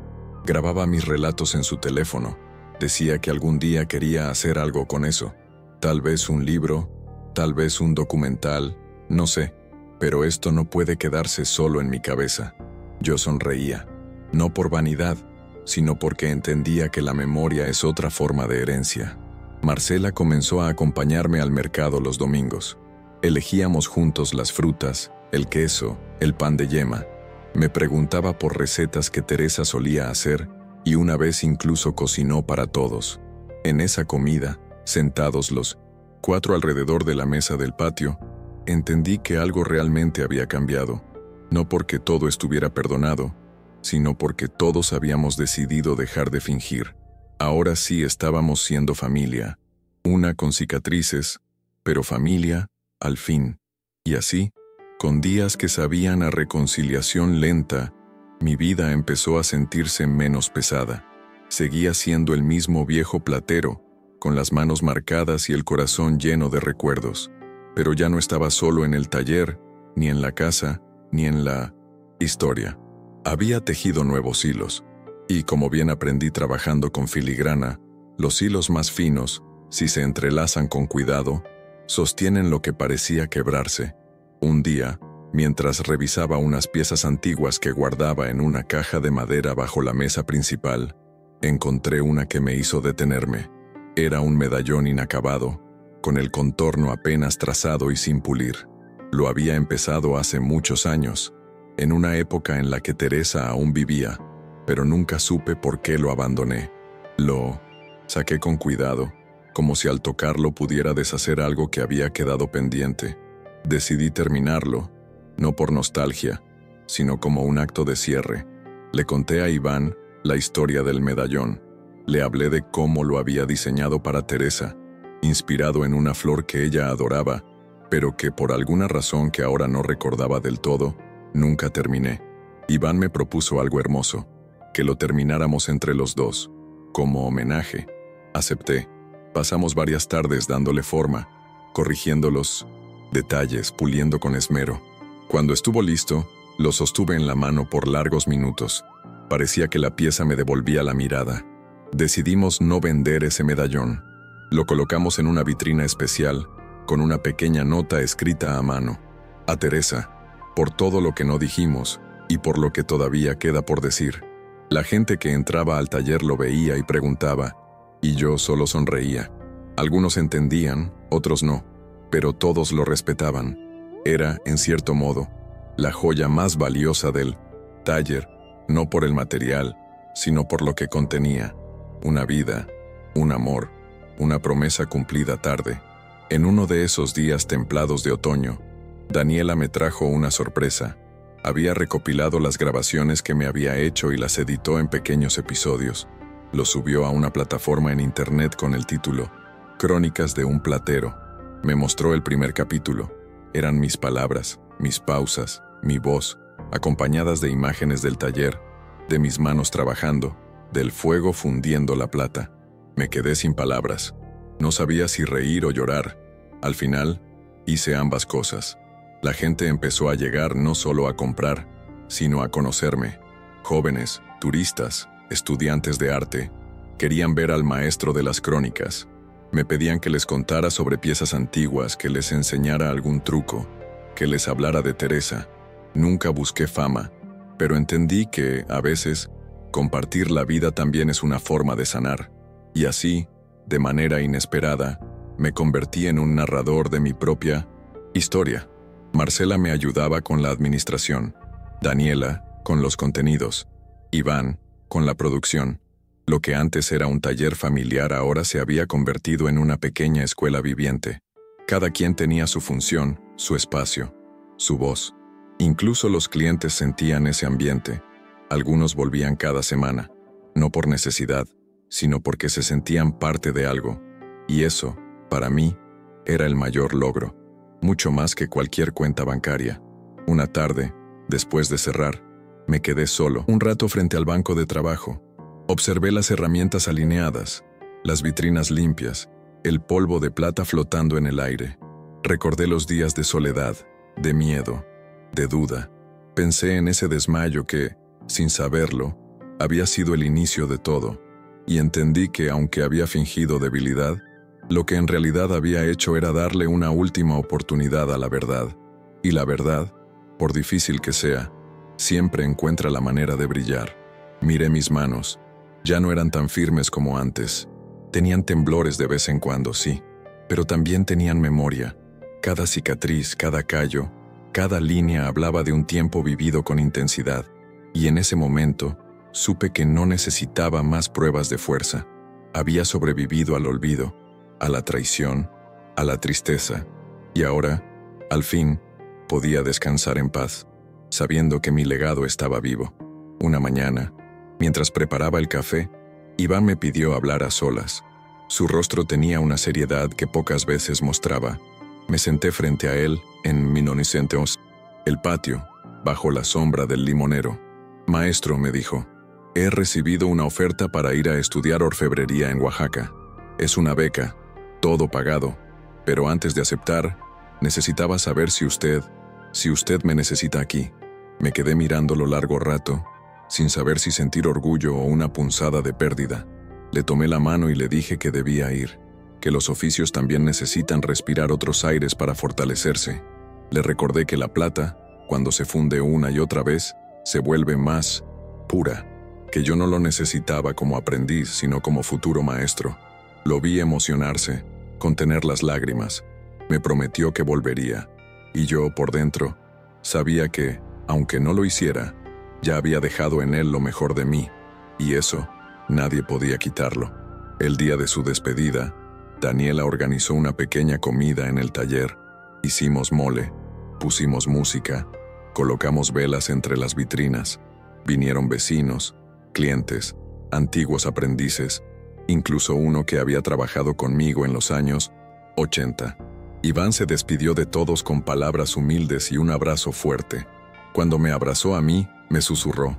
Grababa mis relatos en su teléfono. Decía que algún día quería hacer algo con eso. Tal vez un libro, tal vez un documental, no sé. Pero esto no puede quedarse solo en mi cabeza. Yo sonreía, no por vanidad, sino porque entendía que la memoria es otra forma de herencia. Marcela comenzó a acompañarme al mercado los domingos. Elegíamos juntos las frutas, el queso, el pan de yema. Me preguntaba por recetas que Teresa solía hacer y una vez incluso cocinó para todos. En esa comida, sentados los 4 alrededor de la mesa del patio, entendí que algo realmente había cambiado. No porque todo estuviera perdonado, sino porque todos habíamos decidido dejar de fingir. Ahora sí estábamos siendo familia, una con cicatrices, pero familia, al fin. Y así, con días que sabían a reconciliación lenta, mi vida empezó a sentirse menos pesada. Seguía siendo el mismo viejo platero, con las manos marcadas y el corazón lleno de recuerdos. Pero ya no estaba solo en el taller, ni en la casa, ni en la historia. Había tejido nuevos hilos, y como bien aprendí trabajando con filigrana, los hilos más finos, si se entrelazan con cuidado, sostienen lo que parecía quebrarse. Un día, mientras revisaba unas piezas antiguas que guardaba en una caja de madera bajo la mesa principal, encontré una que me hizo detenerme. Era un medallón inacabado, con el contorno apenas trazado y sin pulir. Lo había empezado hace muchos años, en una época en la que Teresa aún vivía, pero nunca supe por qué lo abandoné. Lo saqué con cuidado, como si al tocarlo pudiera deshacer algo que había quedado pendiente. Decidí terminarlo, no por nostalgia, sino como un acto de cierre. Le conté a Iván la historia del medallón. Le hablé de cómo lo había diseñado para Teresa, inspirado en una flor que ella adoraba, pero que por alguna razón que ahora no recordaba del todo, nunca terminé. Iván me propuso algo hermoso, que lo termináramos entre los dos, como homenaje. Acepté. Pasamos varias tardes dándole forma, corrigiendo los detalles, puliendo con esmero. Cuando estuvo listo, lo sostuve en la mano por largos minutos. Parecía que la pieza me devolvía la mirada. Decidimos no vender ese medallón. Lo colocamos en una vitrina especial, con una pequeña nota escrita a mano. A Teresa, por todo lo que no dijimos, y por lo que todavía queda por decir. La gente que entraba al taller lo veía y preguntaba, y yo solo sonreía. Algunos entendían, otros no, pero todos lo respetaban. Era, en cierto modo, la joya más valiosa del taller, no por el material, sino por lo que contenía. Una vida, un amor, una promesa cumplida tarde. En uno de esos días templados de otoño, Daniela me trajo una sorpresa. Había recopilado las grabaciones que me había hecho y las editó en pequeños episodios. Lo subió a una plataforma en internet con el título Crónicas de un platero. Me mostró el primer capítulo. Eran mis palabras, mis pausas, mi voz, acompañadas de imágenes del taller, de mis manos trabajando, del fuego fundiendo la plata. Me quedé sin palabras. No sabía si reír o llorar. Al final, hice ambas cosas. La gente empezó a llegar no solo a comprar, sino a conocerme. Jóvenes, turistas, estudiantes de arte, querían ver al maestro de las crónicas. Me pedían que les contara sobre piezas antiguas, que les enseñara algún truco, que les hablara de Teresa. Nunca busqué fama, pero entendí que, a veces, compartir la vida también es una forma de sanar. Y así, de manera inesperada, me convertí en un narrador de mi propia historia. Marcela me ayudaba con la administración, Daniela con los contenidos, Iván con la producción. Lo que antes era un taller familiar ahora se había convertido en una pequeña escuela viviente. Cada quien tenía su función, su espacio, su voz. Incluso los clientes sentían ese ambiente. Algunos volvían cada semana, no por necesidad, sino porque se sentían parte de algo. Y eso, para mí, era el mayor logro, mucho más que cualquier cuenta bancaria. Una tarde, después de cerrar, me quedé solo un rato frente al banco de trabajo. Observé las herramientas alineadas, las vitrinas limpias, el polvo de plata flotando en el aire. Recordé los días de soledad, de miedo, de duda. Pensé en ese desmayo que, sin saberlo, había sido el inicio de todo, y entendí que, aunque había fingido debilidad, lo que en realidad había hecho era darle una última oportunidad a la verdad. Y la verdad, por difícil que sea, siempre encuentra la manera de brillar. Miré mis manos. Ya no eran tan firmes como antes. Tenían temblores de vez en cuando, sí, pero también tenían memoria. Cada cicatriz, cada callo, cada línea hablaba de un tiempo vivido con intensidad, y en ese momento supe que no necesitaba más pruebas de fuerza. Había sobrevivido al olvido, a la traición, a la tristeza, y ahora, al fin, podía descansar en paz, sabiendo que mi legado estaba vivo. Una mañana, mientras preparaba el café, Iván me pidió hablar a solas. Su rostro tenía una seriedad que pocas veces mostraba. Me senté frente a él en Minonicenteos, el patio, bajo la sombra del limonero. «Maestro», me dijo, «he recibido una oferta para ir a estudiar orfebrería en Oaxaca. Es una beca, todo pagado, pero antes de aceptar, necesitaba saber si usted me necesita aquí». Me quedé mirándolo largo rato, sin saber si sentir orgullo o una punzada de pérdida. Le tomé la mano y le dije que debía ir, que los oficios también necesitan respirar otros aires para fortalecerse. Le recordé que la plata, cuando se funde una y otra vez, se vuelve más pura, que yo no lo necesitaba como aprendiz, sino como futuro maestro. Lo vi emocionarse, contener las lágrimas. Me prometió que volvería, y yo, por dentro, sabía que, aunque no lo hiciera, ya había dejado en él lo mejor de mí, y eso nadie podía quitarlo. El día de su despedida, Daniela organizó una pequeña comida en el taller. Hicimos mole, pusimos música, colocamos velas entre las vitrinas. Vinieron vecinos, clientes, antiguos aprendices, incluso uno que había trabajado conmigo en los años 80. Iván se despidió de todos con palabras humildes y un abrazo fuerte. Cuando me abrazó a mí, me susurró: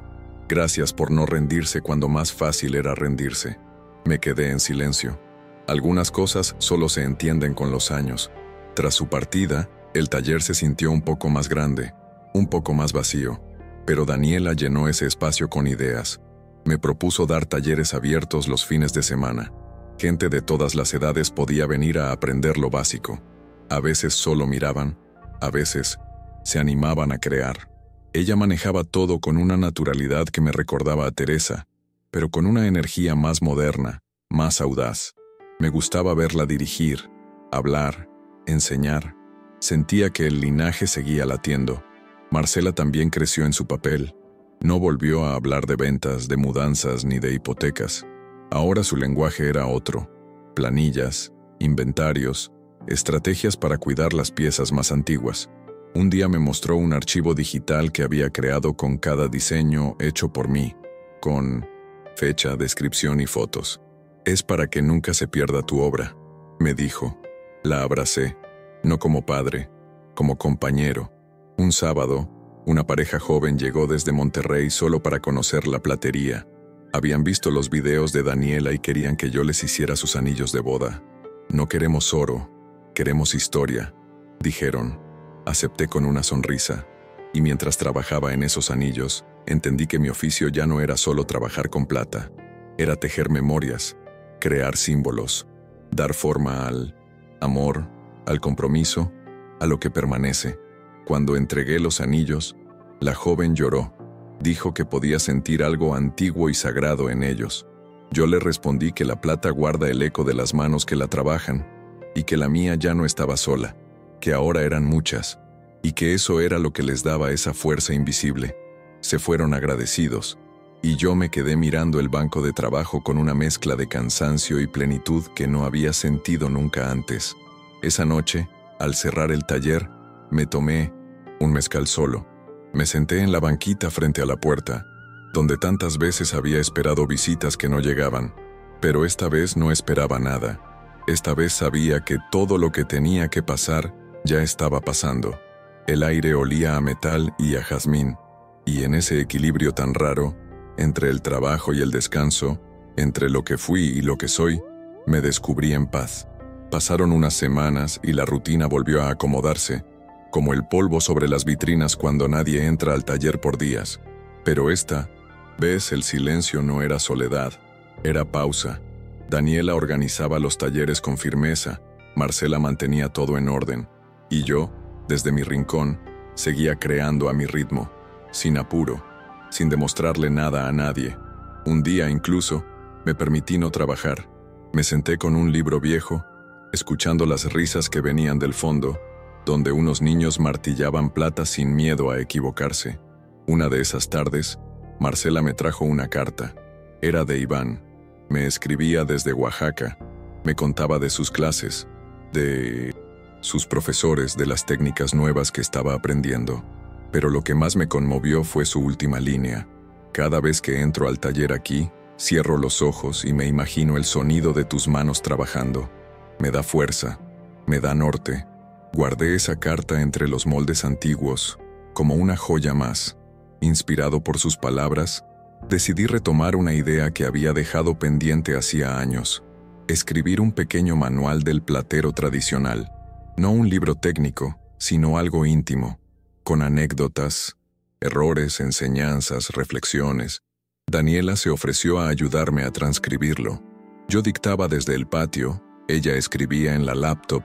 «Gracias por no rendirse cuando más fácil era rendirse». Me quedé en silencio. Algunas cosas solo se entienden con los años. Tras su partida, el taller se sintió un poco más grande, un poco más vacío, pero Daniela llenó ese espacio con ideas. Me propuso dar talleres abiertos los fines de semana. Gente de todas las edades podía venir a aprender lo básico. A veces solo miraban, a veces se animaban a crear. Ella manejaba todo con una naturalidad que me recordaba a Teresa, pero con una energía más moderna, más audaz. Me gustaba verla dirigir, hablar, enseñar. Sentía que el linaje seguía latiendo. Marcela también creció en su papel. No volvió a hablar de ventas, de mudanzas ni de hipotecas. Ahora su lenguaje era otro: planillas, inventarios, estrategias para cuidar las piezas más antiguas. Un día me mostró un archivo digital que había creado con cada diseño hecho por mí, con fecha, descripción y fotos. «Es para que nunca se pierda tu obra», me dijo. La abracé, no como padre, como compañero. Un sábado, una pareja joven llegó desde Monterrey solo para conocer la platería. Habían visto los videos de Daniela y querían que yo les hiciera sus anillos de boda. «No queremos oro, queremos historia», dijeron. Acepté con una sonrisa, y mientras trabajaba en esos anillos, entendí que mi oficio ya no era solo trabajar con plata. Era tejer memorias, crear símbolos, dar forma al amor, al compromiso, a lo que permanece. Cuando entregué los anillos, la joven lloró. Dijo que podía sentir algo antiguo y sagrado en ellos. Yo le respondí que la plata guarda el eco de las manos que la trabajan, y que la mía ya no estaba sola, que ahora eran muchas, y que eso era lo que les daba esa fuerza invisible. Se fueron agradecidos, y yo me quedé mirando el banco de trabajo con una mezcla de cansancio y plenitud que no había sentido nunca antes. Esa noche, al cerrar el taller, me tomé un mezcal solo. Me senté en la banquita frente a la puerta, donde tantas veces había esperado visitas que no llegaban, pero esta vez no esperaba nada. Esta vez sabía que todo lo que tenía que pasar ya estaba pasando. El aire olía a metal y a jazmín, y en ese equilibrio tan raro, entre el trabajo y el descanso, entre lo que fui y lo que soy, me descubrí en paz. Pasaron unas semanas y la rutina volvió a acomodarse, como el polvo sobre las vitrinas cuando nadie entra al taller por días. Pero esta vez el silencio no era soledad, era pausa. Daniela organizaba los talleres con firmeza, Marcela mantenía todo en orden, y yo, desde mi rincón, seguía creando a mi ritmo, sin apuro, sin demostrarle nada a nadie. Un día incluso, me permití no trabajar. Me senté con un libro viejo, escuchando las risas que venían del fondo, donde unos niños martillaban plata sin miedo a equivocarse. Una de esas tardes, Marcela me trajo una carta. Era de Iván. Me escribía desde Oaxaca. Me contaba de sus clases, de sus profesores, de las técnicas nuevas que estaba aprendiendo. Pero lo que más me conmovió fue su última línea. Cada vez que entro al taller aquí, cierro los ojos y me imagino el sonido de tus manos trabajando. Me da fuerza, me da norte. Guardé esa carta entre los moldes antiguos, como una joya más. Inspirado por sus palabras, decidí retomar una idea que había dejado pendiente hacía años. Escribir un pequeño manual del platero tradicional. No un libro técnico, sino algo íntimo, con anécdotas, errores, enseñanzas, reflexiones. Daniela se ofreció a ayudarme a transcribirlo. Yo dictaba desde el patio, ella escribía en la laptop,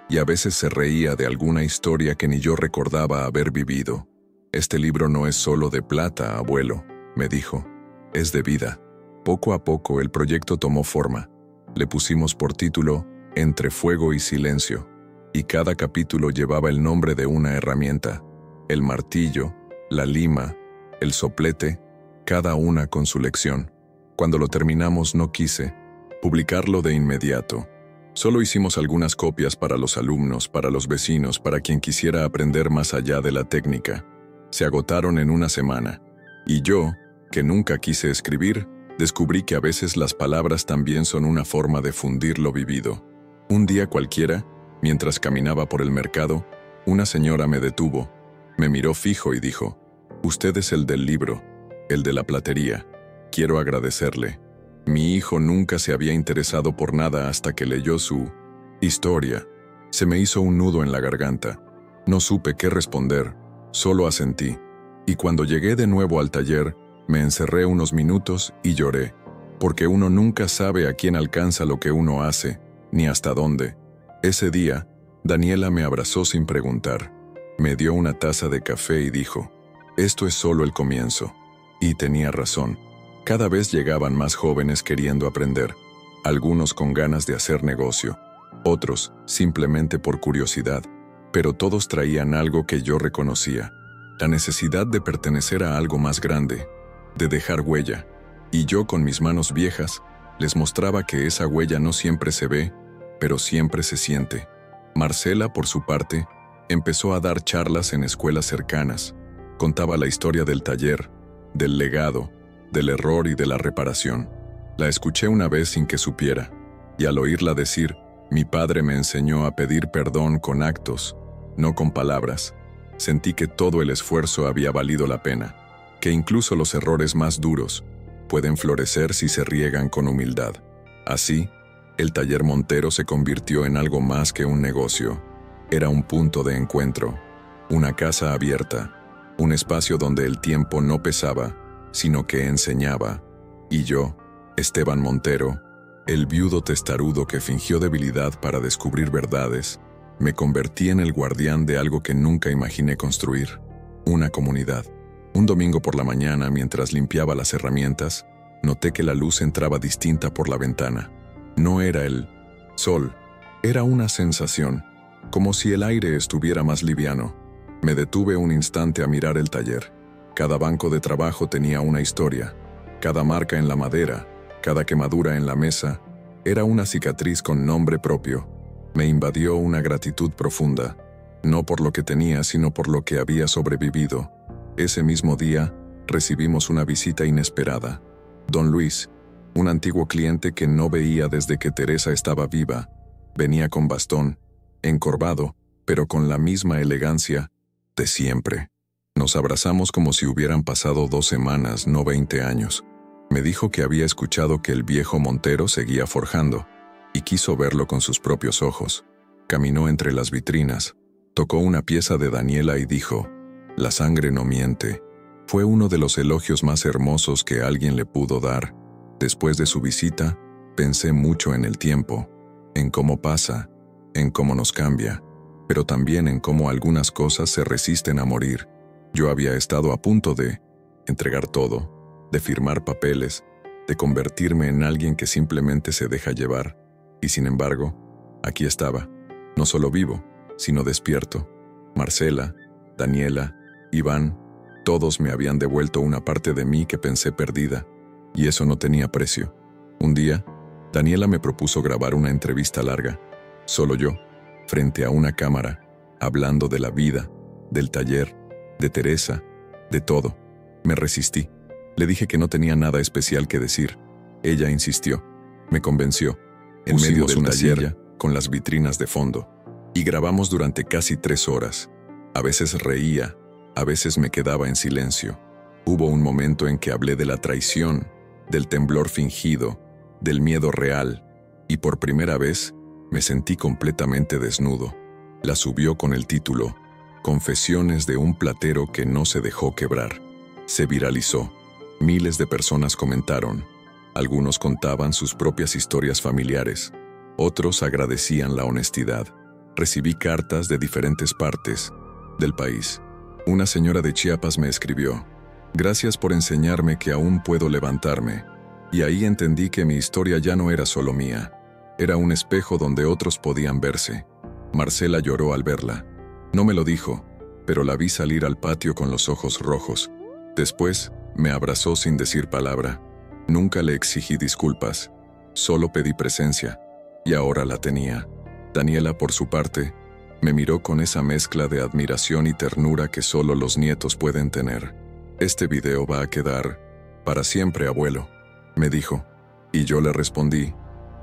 y a veces se reía de alguna historia que ni yo recordaba haber vivido. Este libro no es solo de plata, abuelo, me dijo. Es de vida. Poco a poco el proyecto tomó forma. Le pusimos por título Entre fuego y silencio, y cada capítulo llevaba el nombre de una herramienta: el martillo, la lima, el soplete, cada una con su lección. Cuando lo terminamos no quise publicarlo de inmediato. Solo hicimos algunas copias para los alumnos, para los vecinos, para quien quisiera aprender más allá de la técnica. Se agotaron en una semana. Y yo, que nunca quise escribir, descubrí que a veces las palabras también son una forma de fundir lo vivido. Un día cualquiera, mientras caminaba por el mercado, una señora me detuvo, me miró fijo y dijo: «Usted es el del libro, el de la platería. Quiero agradecerle. Mi hijo nunca se había interesado por nada hasta que leyó su historia». Se me hizo un nudo en la garganta. No supe qué responder, solo asentí. Y cuando llegué de nuevo al taller, me encerré unos minutos y lloré, porque uno nunca sabe a quién alcanza lo que uno hace, ni hasta dónde. Ese día, Daniela me abrazó sin preguntar. Me dio una taza de café y dijo: «Esto es solo el comienzo». Y tenía razón. Cada vez llegaban más jóvenes queriendo aprender, algunos con ganas de hacer negocio, otros simplemente por curiosidad, pero todos traían algo que yo reconocía: la necesidad de pertenecer a algo más grande, de dejar huella, y yo con mis manos viejas les mostraba que esa huella no siempre se ve, pero siempre se siente. Marcela, por su parte, empezó a dar charlas en escuelas cercanas. Contaba la historia del taller, del legado, del error y de la reparación. La escuché una vez sin que supiera, y al oírla decir: «Mi padre me enseñó a pedir perdón con actos, no con palabras», sentí que todo el esfuerzo había valido la pena, que incluso los errores más duros pueden florecer si se riegan con humildad. Así, el taller Montero se convirtió en algo más que un negocio. Era un punto de encuentro, una casa abierta, un espacio donde el tiempo no pesaba, sino que enseñaba. Y yo, Esteban Montero, el viudo testarudo que fingió debilidad para descubrir verdades, me convertí en el guardián de algo que nunca imaginé construir: una comunidad. Un domingo por la mañana, mientras limpiaba las herramientas, noté que la luz entraba distinta por la ventana. No era el sol, era una sensación, como si el aire estuviera más liviano. Me detuve un instante a mirar el taller. Cada banco de trabajo tenía una historia. Cada marca en la madera, cada quemadura en la mesa, era una cicatriz con nombre propio. Me invadió una gratitud profunda, no por lo que tenía, sino por lo que había sobrevivido. Ese mismo día, recibimos una visita inesperada. Don Luis, un antiguo cliente que no veía desde que Teresa estaba viva, venía con bastón, encorvado, pero con la misma elegancia de siempre. Nos abrazamos como si hubieran pasado 2 semanas, no 20 años. Me dijo que había escuchado que el viejo Montero seguía forjando, y quiso verlo con sus propios ojos. Caminó entre las vitrinas, tocó una pieza de Daniela y dijo: «La sangre no miente». Fue uno de los elogios más hermosos que alguien le pudo dar. Después de su visita, pensé mucho en el tiempo, en cómo pasa, en cómo nos cambia, pero también en cómo algunas cosas se resisten a morir. Yo había estado a punto de entregar todo, de firmar papeles, de convertirme en alguien que simplemente se deja llevar. Y sin embargo, aquí estaba, no solo vivo, sino despierto. Marcela, Daniela, Iván, todos me habían devuelto una parte de mí que pensé perdida, y eso no tenía precio. Un día, Daniela me propuso grabar una entrevista larga, solo yo, frente a una cámara, hablando de la vida, del taller, de Teresa, de todo. Me resistí. Le dije que no tenía nada especial que decir. Ella insistió. Me convenció. En medio del taller, con las vitrinas de fondo. Y grabamos durante casi 3 horas. A veces reía, a veces me quedaba en silencio. Hubo un momento en que hablé de la traición, del temblor fingido, del miedo real, y por primera vez me sentí completamente desnudo. La subió con el título «Confesiones de un platero que no se dejó quebrar». Se viralizó. Miles de personas comentaron. Algunos contaban sus propias historias familiares. Otros agradecían la honestidad. Recibí cartas de diferentes partes del país. Una señora de Chiapas me escribió: «Gracias por enseñarme que aún puedo levantarme». Y ahí entendí que mi historia ya no era solo mía. Era un espejo donde otros podían verse. Marcela lloró al verla. No me lo dijo, pero la vi salir al patio con los ojos rojos. Después, me abrazó sin decir palabra. Nunca le exigí disculpas. Solo pedí presencia. Y ahora la tenía. Daniela, por su parte, me miró con esa mezcla de admiración y ternura que solo los nietos pueden tener. «Este video va a quedar para siempre, abuelo», me dijo. Y yo le respondí: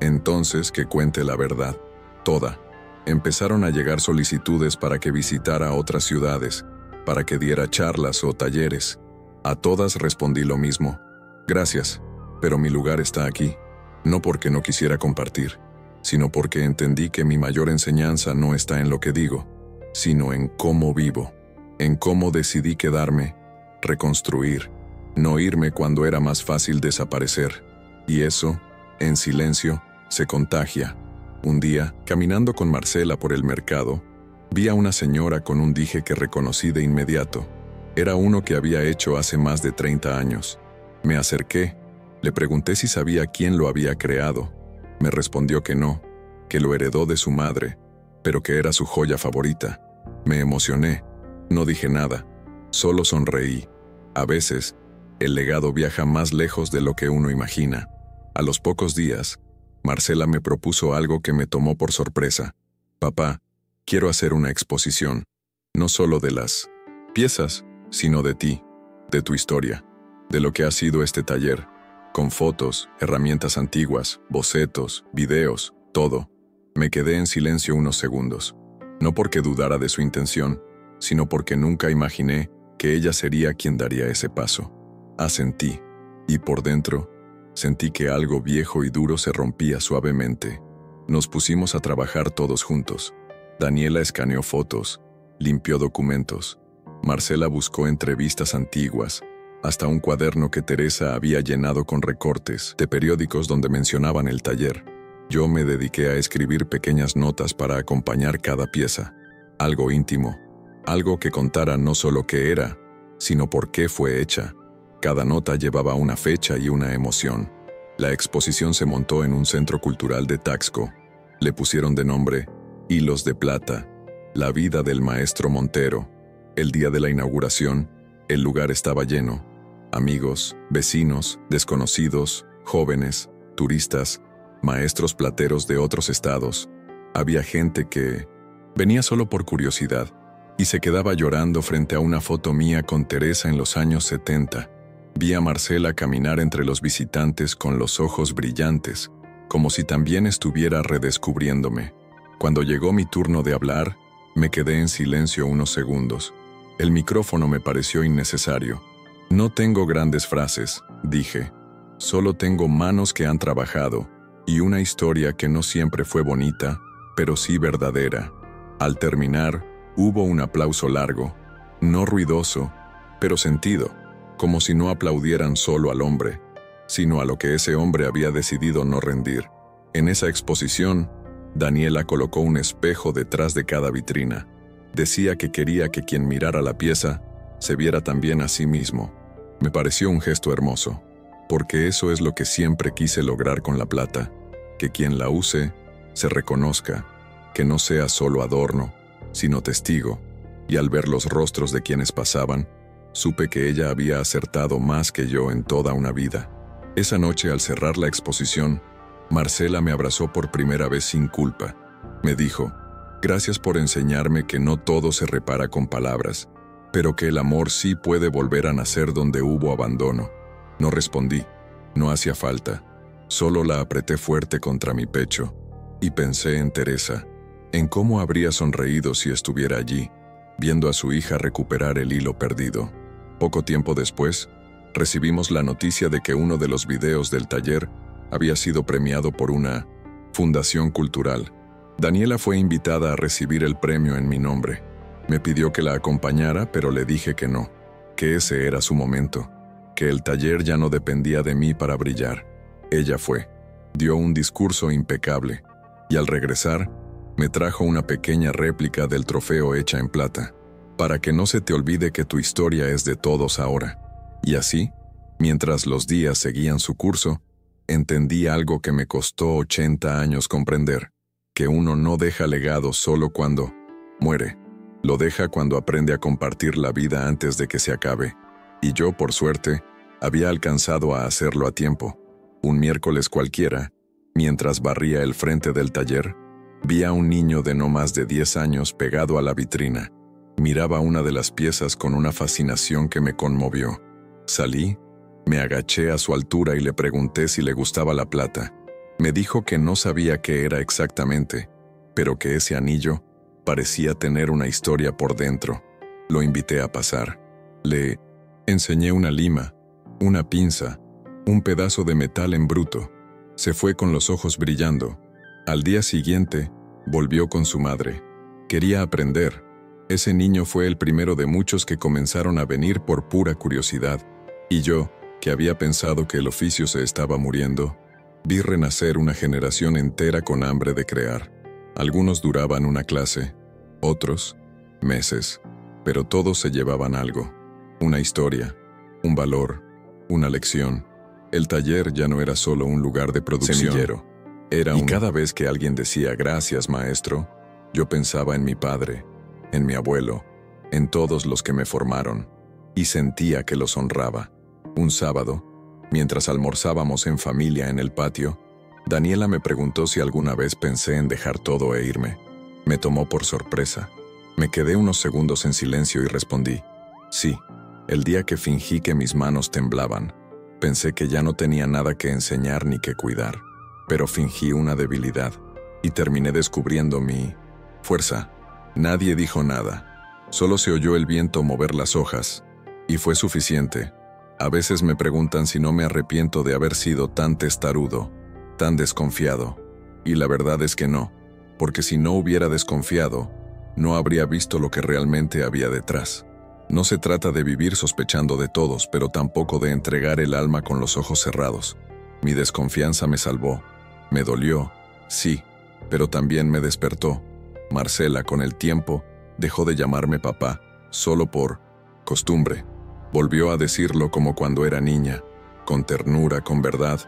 «Entonces que cuente la verdad, toda». Empezaron a llegar solicitudes para que visitara otras ciudades, para que diera charlas o talleres. A todas respondí lo mismo: «Gracias, pero mi lugar está aquí». No porque no quisiera compartir, sino porque entendí que mi mayor enseñanza no está en lo que digo, sino en cómo vivo, en cómo decidí quedarme, reconstruir, no irme cuando era más fácil desaparecer. Y eso, en silencio, se contagia. Un día, caminando con Marcela por el mercado, vi a una señora con un dije que reconocí de inmediato. Era uno que había hecho hace más de 30 años. Me acerqué, le pregunté si sabía quién lo había creado. Me respondió que no, que lo heredó de su madre, pero que era su joya favorita. Me emocioné, no dije nada, solo sonreí. A veces, el legado viaja más lejos de lo que uno imagina. A los pocos días, Marcela me propuso algo que me tomó por sorpresa. «Papá, quiero hacer una exposición, no solo de las piezas, sino de ti, de tu historia, de lo que ha sido este taller, con fotos, herramientas antiguas, bocetos, videos, todo». Me quedé en silencio unos segundos, no porque dudara de su intención, sino porque nunca imaginé que ella sería quien daría ese paso. Asentí, y por dentro, sentí que algo viejo y duro se rompía suavemente. Nos pusimos a trabajar todos juntos. Daniela escaneó fotos, limpió documentos. Marcela buscó entrevistas antiguas, hasta un cuaderno que Teresa había llenado con recortes de periódicos donde mencionaban el taller. Yo me dediqué a escribir pequeñas notas para acompañar cada pieza. Algo íntimo, algo que contara no solo qué era, sino por qué fue hecha. Cada nota llevaba una fecha y una emoción. La exposición se montó en un centro cultural de Taxco. Le pusieron de nombre Hilos de Plata, la vida del maestro Montero. El día de la inauguración, el lugar estaba lleno. Amigos, vecinos, desconocidos, jóvenes, turistas, maestros plateros de otros estados. Había gente que venía solo por curiosidad y se quedaba llorando frente a una foto mía con Teresa en los años 70. Vi a Marcela caminar entre los visitantes con los ojos brillantes, como si también estuviera redescubriéndome. Cuando llegó mi turno de hablar, me quedé en silencio unos segundos. El micrófono me pareció innecesario. «No tengo grandes frases», dije. «Solo tengo manos que han trabajado y una historia que no siempre fue bonita, pero sí verdadera. Al terminar, hubo un aplauso largo, no ruidoso, pero sentido, como si no aplaudieran solo al hombre, sino a lo que ese hombre había decidido no rendir. En esa exposición, Daniela colocó un espejo detrás de cada vitrina. Decía que quería que quien mirara la pieza se viera también a sí mismo. Me pareció un gesto hermoso, porque eso es lo que siempre quise lograr con la plata, que quien la use se reconozca, que no sea solo adorno, sino testigo, y al ver los rostros de quienes pasaban, supe que ella había acertado más que yo en toda una vida. Esa noche, al cerrar la exposición, Marcela me abrazó por primera vez sin culpa. Me dijo, gracias por enseñarme que no todo se repara con palabras, pero que el amor sí puede volver a nacer donde hubo abandono. No respondí, no hacía falta, solo la apreté fuerte contra mi pecho, y pensé en Teresa, en cómo habría sonreído si estuviera allí, viendo a su hija recuperar el hilo perdido. Poco tiempo después, recibimos la noticia de que uno de los videos del taller había sido premiado por una fundación cultural. Daniela fue invitada a recibir el premio en mi nombre. Me pidió que la acompañara, pero le dije que no, que ese era su momento, que el taller ya no dependía de mí para brillar. Ella fue, dio un discurso impecable, y al regresar, me trajo una pequeña réplica del trofeo hecha en plata, para que no se te olvide que tu historia es de todos ahora. Y así, mientras los días seguían su curso, entendí algo que me costó 80 años comprender, que uno no deja legado solo cuando muere, lo deja cuando aprende a compartir la vida antes de que se acabe. Y yo, por suerte, había alcanzado a hacerlo a tiempo. Un miércoles cualquiera, mientras barría el frente del taller, vi a un niño de no más de 10 años pegado a la vitrina. Miraba una de las piezas con una fascinación que me conmovió. Salí, me agaché a su altura y le pregunté si le gustaba la plata. Me dijo que no sabía qué era exactamente, pero que ese anillo parecía tener una historia por dentro. Lo invité a pasar. Le enseñé una lima, una pinza, un pedazo de metal en bruto. Se fue con los ojos brillando. Al día siguiente, volvió con su madre. Quería aprender. Ese niño fue el primero de muchos que comenzaron a venir por pura curiosidad. Y yo, que había pensado que el oficio se estaba muriendo, vi renacer una generación entera con hambre de crear. Algunos duraban una clase, otros, meses, pero todos se llevaban algo. Una historia, un valor, una lección. El taller ya no era solo un lugar de producción. Semillero. Y cada vez que alguien decía gracias, maestro, yo pensaba en mi padre, en mi abuelo, en todos los que me formaron, y sentía que los honraba. Un sábado, mientras almorzábamos en familia en el patio, Daniela me preguntó si alguna vez pensé en dejar todo e irme. Me tomó por sorpresa. Me quedé unos segundos en silencio y respondí, sí, el día que fingí que mis manos temblaban. Pensé que ya no tenía nada que enseñar ni que cuidar, pero fingí una debilidad y terminé descubriendo mi fuerza. Nadie dijo nada, solo se oyó el viento mover las hojas, y fue suficiente. A veces me preguntan si no me arrepiento de haber sido tan testarudo, tan desconfiado, y la verdad es que no, porque si no hubiera desconfiado, no habría visto lo que realmente había detrás. No se trata de vivir sospechando de todos, pero tampoco de entregar el alma con los ojos cerrados. Mi desconfianza me salvó, me dolió, sí, pero también me despertó. Marcela, con el tiempo, dejó de llamarme papá, solo por costumbre. Volvió a decirlo como cuando era niña, con ternura, con verdad.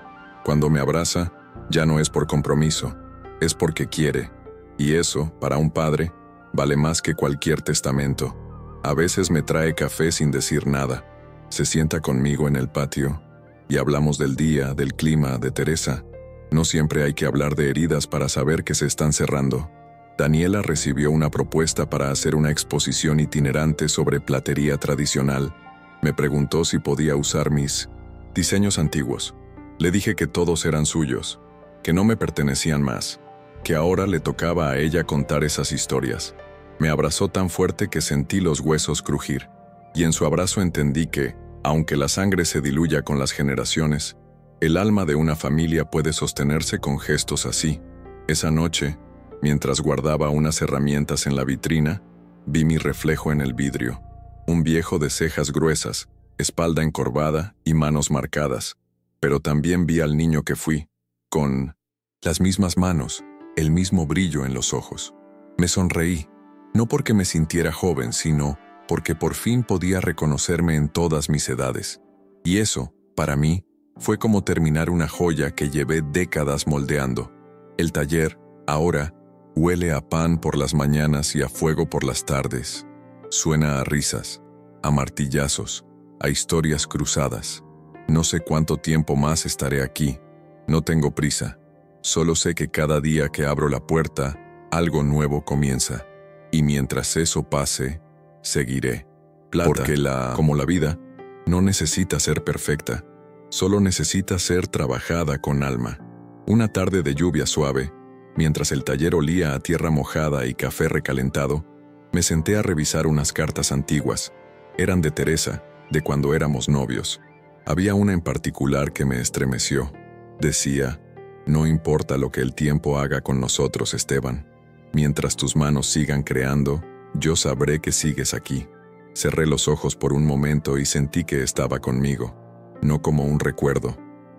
Cuando me abraza, ya no es por compromiso, es porque quiere. Y eso, para un padre, vale más que cualquier testamento. A veces me trae café sin decir nada. Se sienta conmigo en el patio y hablamos del día, del clima, de Teresa. No siempre hay que hablar de heridas para saber que se están cerrando. Daniela recibió una propuesta para hacer una exposición itinerante sobre platería tradicional. Me preguntó si podía usar mis diseños antiguos. Le dije que todos eran suyos, que no me pertenecían más, que ahora le tocaba a ella contar esas historias. Me abrazó tan fuerte que sentí los huesos crujir, y en su abrazo entendí que, aunque la sangre se diluya con las generaciones, El alma de una familia puede sostenerse con gestos así. Esa noche, mientras guardaba unas herramientas en la vitrina, vi mi reflejo en el vidrio. Un viejo de cejas gruesas, espalda encorvada y manos marcadas. Pero también vi al niño que fui, con las mismas manos, el mismo brillo en los ojos. Me sonreí, no porque me sintiera joven, sino porque por fin podía reconocerme en todas mis edades. Y eso, para mí, fue como terminar una joya que llevé décadas moldeando. El taller, ahora, huele a pan por las mañanas y a fuego por las tardes. Suena a risas, a martillazos, a historias cruzadas. No sé cuánto tiempo más estaré aquí. No tengo prisa. Solo sé que cada día que abro la puerta, algo nuevo comienza. Y mientras eso pase, seguiré. Porque como la vida, no necesita ser perfecta. Solo necesita ser trabajada con alma. Una tarde de lluvia suave, mientras el taller olía a tierra mojada y café recalentado, me senté a revisar unas cartas antiguas. Eran de Teresa, de cuando éramos novios. Había una en particular que me estremeció. Decía: no importa lo que el tiempo haga con nosotros, Esteban. Mientras tus manos sigan creando, yo sabré que sigues aquí. Cerré los ojos por un momento y sentí que estaba conmigo. No como un recuerdo,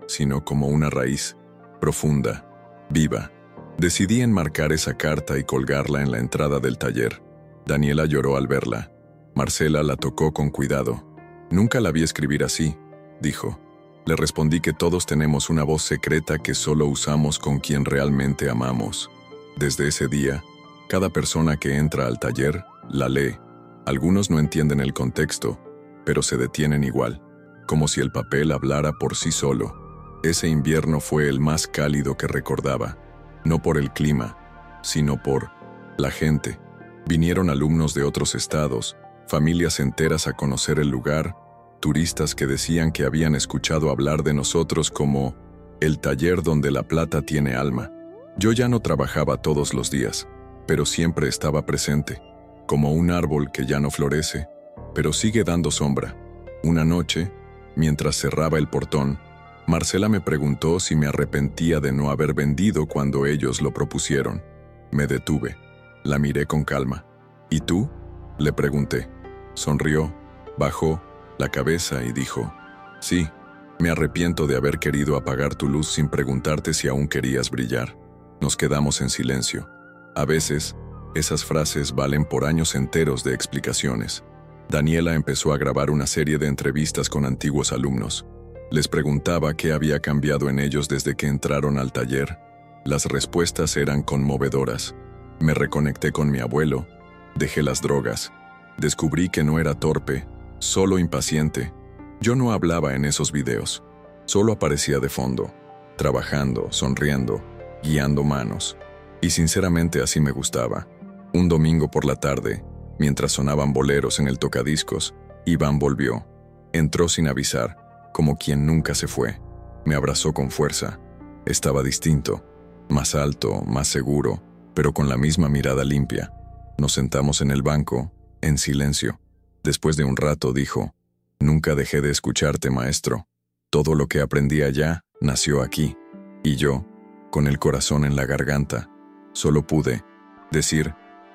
sino como una raíz, profunda, viva. Decidí enmarcar esa carta y colgarla en la entrada del taller. Daniela lloró al verla. Marcela la tocó con cuidado. Nunca la vi escribir así, dijo. Le respondí que todos tenemos una voz secreta que solo usamos con quien realmente amamos. Desde ese día, cada persona que entra al taller la lee. Algunos no entienden el contexto, pero se detienen igual, como si el papel hablara por sí solo. Ese invierno fue el más cálido que recordaba, no por el clima, sino por la gente. Vinieron alumnos de otros estados, familias enteras a conocer el lugar, turistas que decían que habían escuchado hablar de nosotros como el taller donde la plata tiene alma. Yo ya no trabajaba todos los días, pero siempre estaba presente, como un árbol que ya no florece, pero sigue dando sombra. Una noche, mientras cerraba el portón, Marcela me preguntó si me arrepentía de no haber vendido cuando ellos lo propusieron. Me detuve. La miré con calma. ¿Y tú?, le pregunté. Sonrió, bajó la cabeza y dijo: sí, me arrepiento de haber querido apagar tu luz sin preguntarte si aún querías brillar. Nos quedamos en silencio. A veces, esas frases valen por años enteros de explicaciones. Daniela empezó a grabar una serie de entrevistas con antiguos alumnos. Les preguntaba qué había cambiado en ellos desde que entraron al taller. Las respuestas eran conmovedoras. Me reconecté con mi abuelo, dejé las drogas, descubrí que no era torpe, solo impaciente. Yo no hablaba en esos videos, solo aparecía de fondo, trabajando, sonriendo, guiando manos. Y sinceramente así me gustaba. Un domingo por la tarde, mientras sonaban boleros en el tocadiscos, Iván volvió. Entró sin avisar, como quien nunca se fue. Me abrazó con fuerza. Estaba distinto, más alto, más seguro, pero con la misma mirada limpia. Nos sentamos en el banco, en silencio. Después de un rato dijo: nunca dejé de escucharte, maestro. Todo lo que aprendí allá nació aquí. Y yo, con el corazón en la garganta, solo pude decir: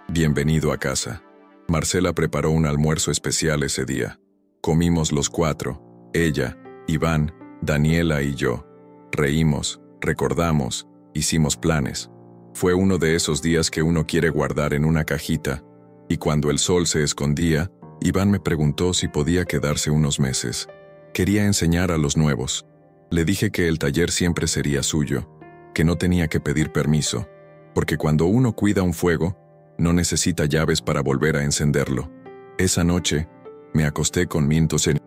bienvenido a casa. Marcela preparó un almuerzo especial ese día. Comimos los cuatro, ella, Iván, Daniela y yo. Reímos, recordamos, hicimos planes. Fue uno de esos días que uno quiere guardar en una cajita. Y cuando el sol se escondía, Iván me preguntó si podía quedarse unos meses. Quería enseñar a los nuevos. Le dije que el taller siempre sería suyo, que no tenía que pedir permiso, porque cuando uno cuida un fuego, no necesita llaves para volver a encenderlo. Esa noche, me acosté con Mintos en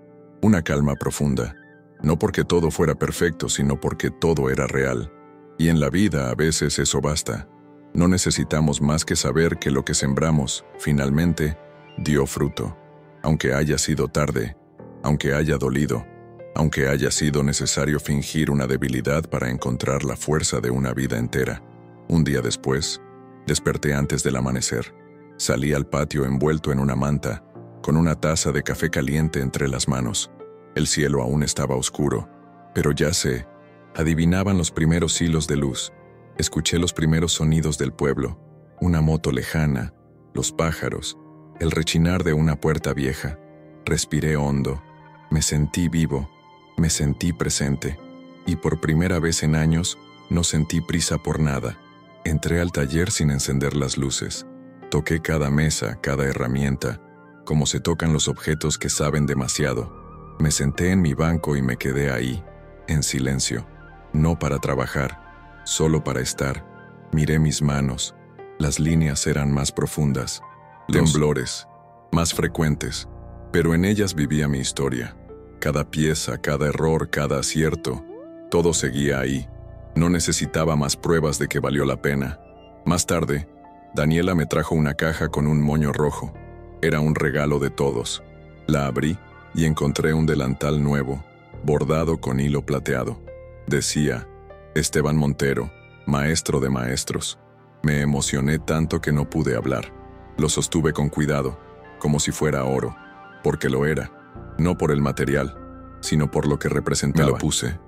una calma profunda. No porque todo fuera perfecto, sino porque todo era real. Y en la vida a veces eso basta. No necesitamos más que saber que lo que sembramos, finalmente, dio fruto. Aunque haya sido tarde, aunque haya dolido, aunque haya sido necesario fingir una debilidad para encontrar la fuerza de una vida entera. Un día después, desperté antes del amanecer. Salí al patio envuelto en una manta, con una taza de café caliente entre las manos. El cielo aún estaba oscuro, pero ya sé Adivinaban los primeros hilos de luz. Escuché los primeros sonidos del pueblo, una moto lejana, los pájaros, el rechinar de una puerta vieja. Respiré hondo, me sentí vivo, me sentí presente, y por primera vez en años no sentí prisa por nada. Entré al taller sin encender las luces. Toqué cada mesa, cada herramienta, como se tocan los objetos que saben demasiado. Me senté en mi banco y me quedé ahí, en silencio, no para trabajar, solo para estar. Miré mis manos, las líneas eran más profundas, temblores, más frecuentes, pero en ellas vivía mi historia. Cada pieza, cada error, cada acierto, todo seguía ahí. No necesitaba más pruebas de que valió la pena. Más tarde, Daniela me trajo una caja con un moño rojo. Era un regalo de todos. La abrí y encontré un delantal nuevo, bordado con hilo plateado. Decía, Esteban Montero, maestro de maestros. Me emocioné tanto que no pude hablar. Lo sostuve con cuidado, como si fuera oro, porque lo era, no por el material, sino por lo que representaba. Me lo puse.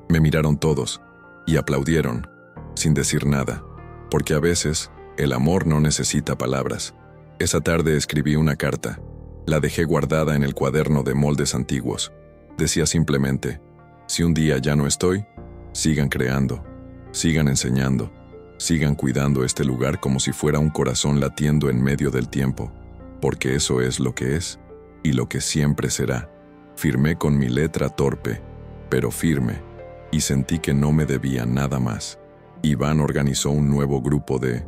Me miraron todos y aplaudieron, sin decir nada, porque a veces el amor no necesita palabras. Esa tarde escribí una carta. La dejé guardada en el cuaderno de moldes antiguos. Decía simplemente, si un día ya no estoy, sigan creando, sigan enseñando, sigan cuidando este lugar como si fuera un corazón latiendo en medio del tiempo, porque eso es lo que es y lo que siempre será. Firmé con mi letra torpe, pero firme, y sentí que no me debía nada más. Iván organizó un nuevo grupo de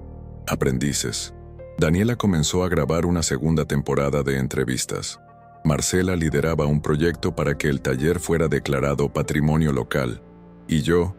aprendices. Daniela comenzó a grabar una segunda temporada de entrevistas. Marcela lideraba un proyecto para que el taller fuera declarado patrimonio local. Y yo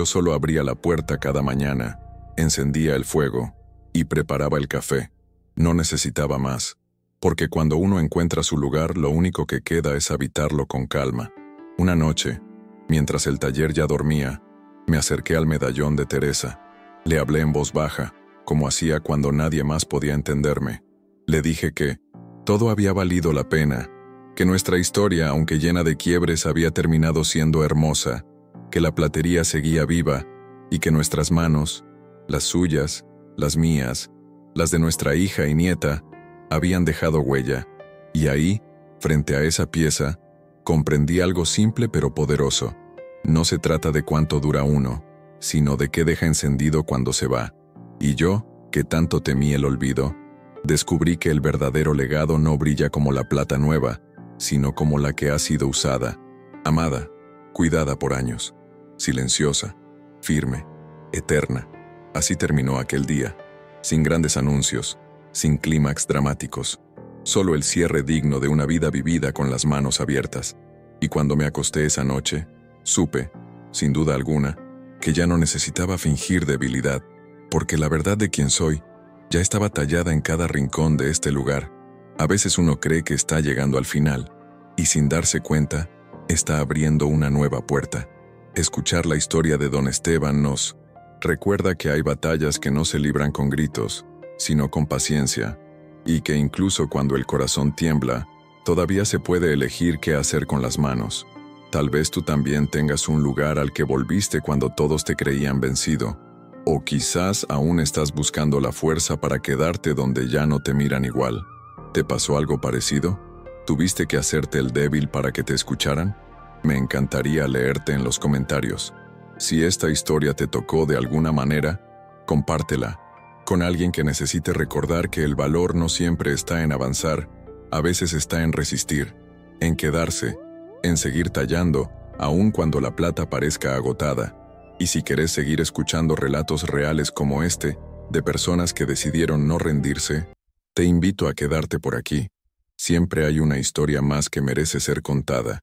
solo abría la puerta cada mañana, encendía el fuego y preparaba el café. No necesitaba más, porque cuando uno encuentra su lugar, lo único que queda es habitarlo con calma. Una noche, mientras el taller ya dormía, me acerqué al medallón de Teresa. Le hablé en voz baja, como hacía cuando nadie más podía entenderme. Le dije que todo había valido la pena, que nuestra historia, aunque llena de quiebres, había terminado siendo hermosa, que la platería seguía viva y que nuestras manos, las suyas, las mías, las de nuestra hija y nieta, habían dejado huella. Y ahí, frente a esa pieza, comprendí algo simple pero poderoso. No se trata de cuánto dura uno, sino de qué deja encendido cuando se va. Y yo, que tanto temí el olvido, descubrí que el verdadero legado no brilla como la plata nueva, sino como la que ha sido usada, amada, cuidada por años, silenciosa, firme, eterna. Así terminó aquel día, sin grandes anuncios, sin clímax dramáticos, solo el cierre digno de una vida vivida con las manos abiertas. Y cuando me acosté esa noche, supe, sin duda alguna, que ya no necesitaba fingir debilidad, porque la verdad de quién soy ya estaba tallada en cada rincón de este lugar. A veces uno cree que está llegando al final, y sin darse cuenta, está abriendo una nueva puerta. Escuchar la historia de don Esteban nos recuerda que hay batallas que no se libran con gritos, sino con paciencia, y que incluso cuando el corazón tiembla, todavía se puede elegir qué hacer con las manos. Tal vez tú también tengas un lugar al que volviste cuando todos te creían vencido, o quizás aún estás buscando la fuerza para quedarte donde ya no te miran igual. ¿Te pasó algo parecido? ¿Tuviste que hacerte el débil para que te escucharan? Me encantaría leerte en los comentarios. Si esta historia te tocó de alguna manera, compártela con alguien que necesite recordar que el valor no siempre está en avanzar, a veces está en resistir, en quedarse, en seguir tallando, aun cuando la plata parezca agotada. Y si querés seguir escuchando relatos reales como este, de personas que decidieron no rendirse, te invito a quedarte por aquí. Siempre hay una historia más que merece ser contada.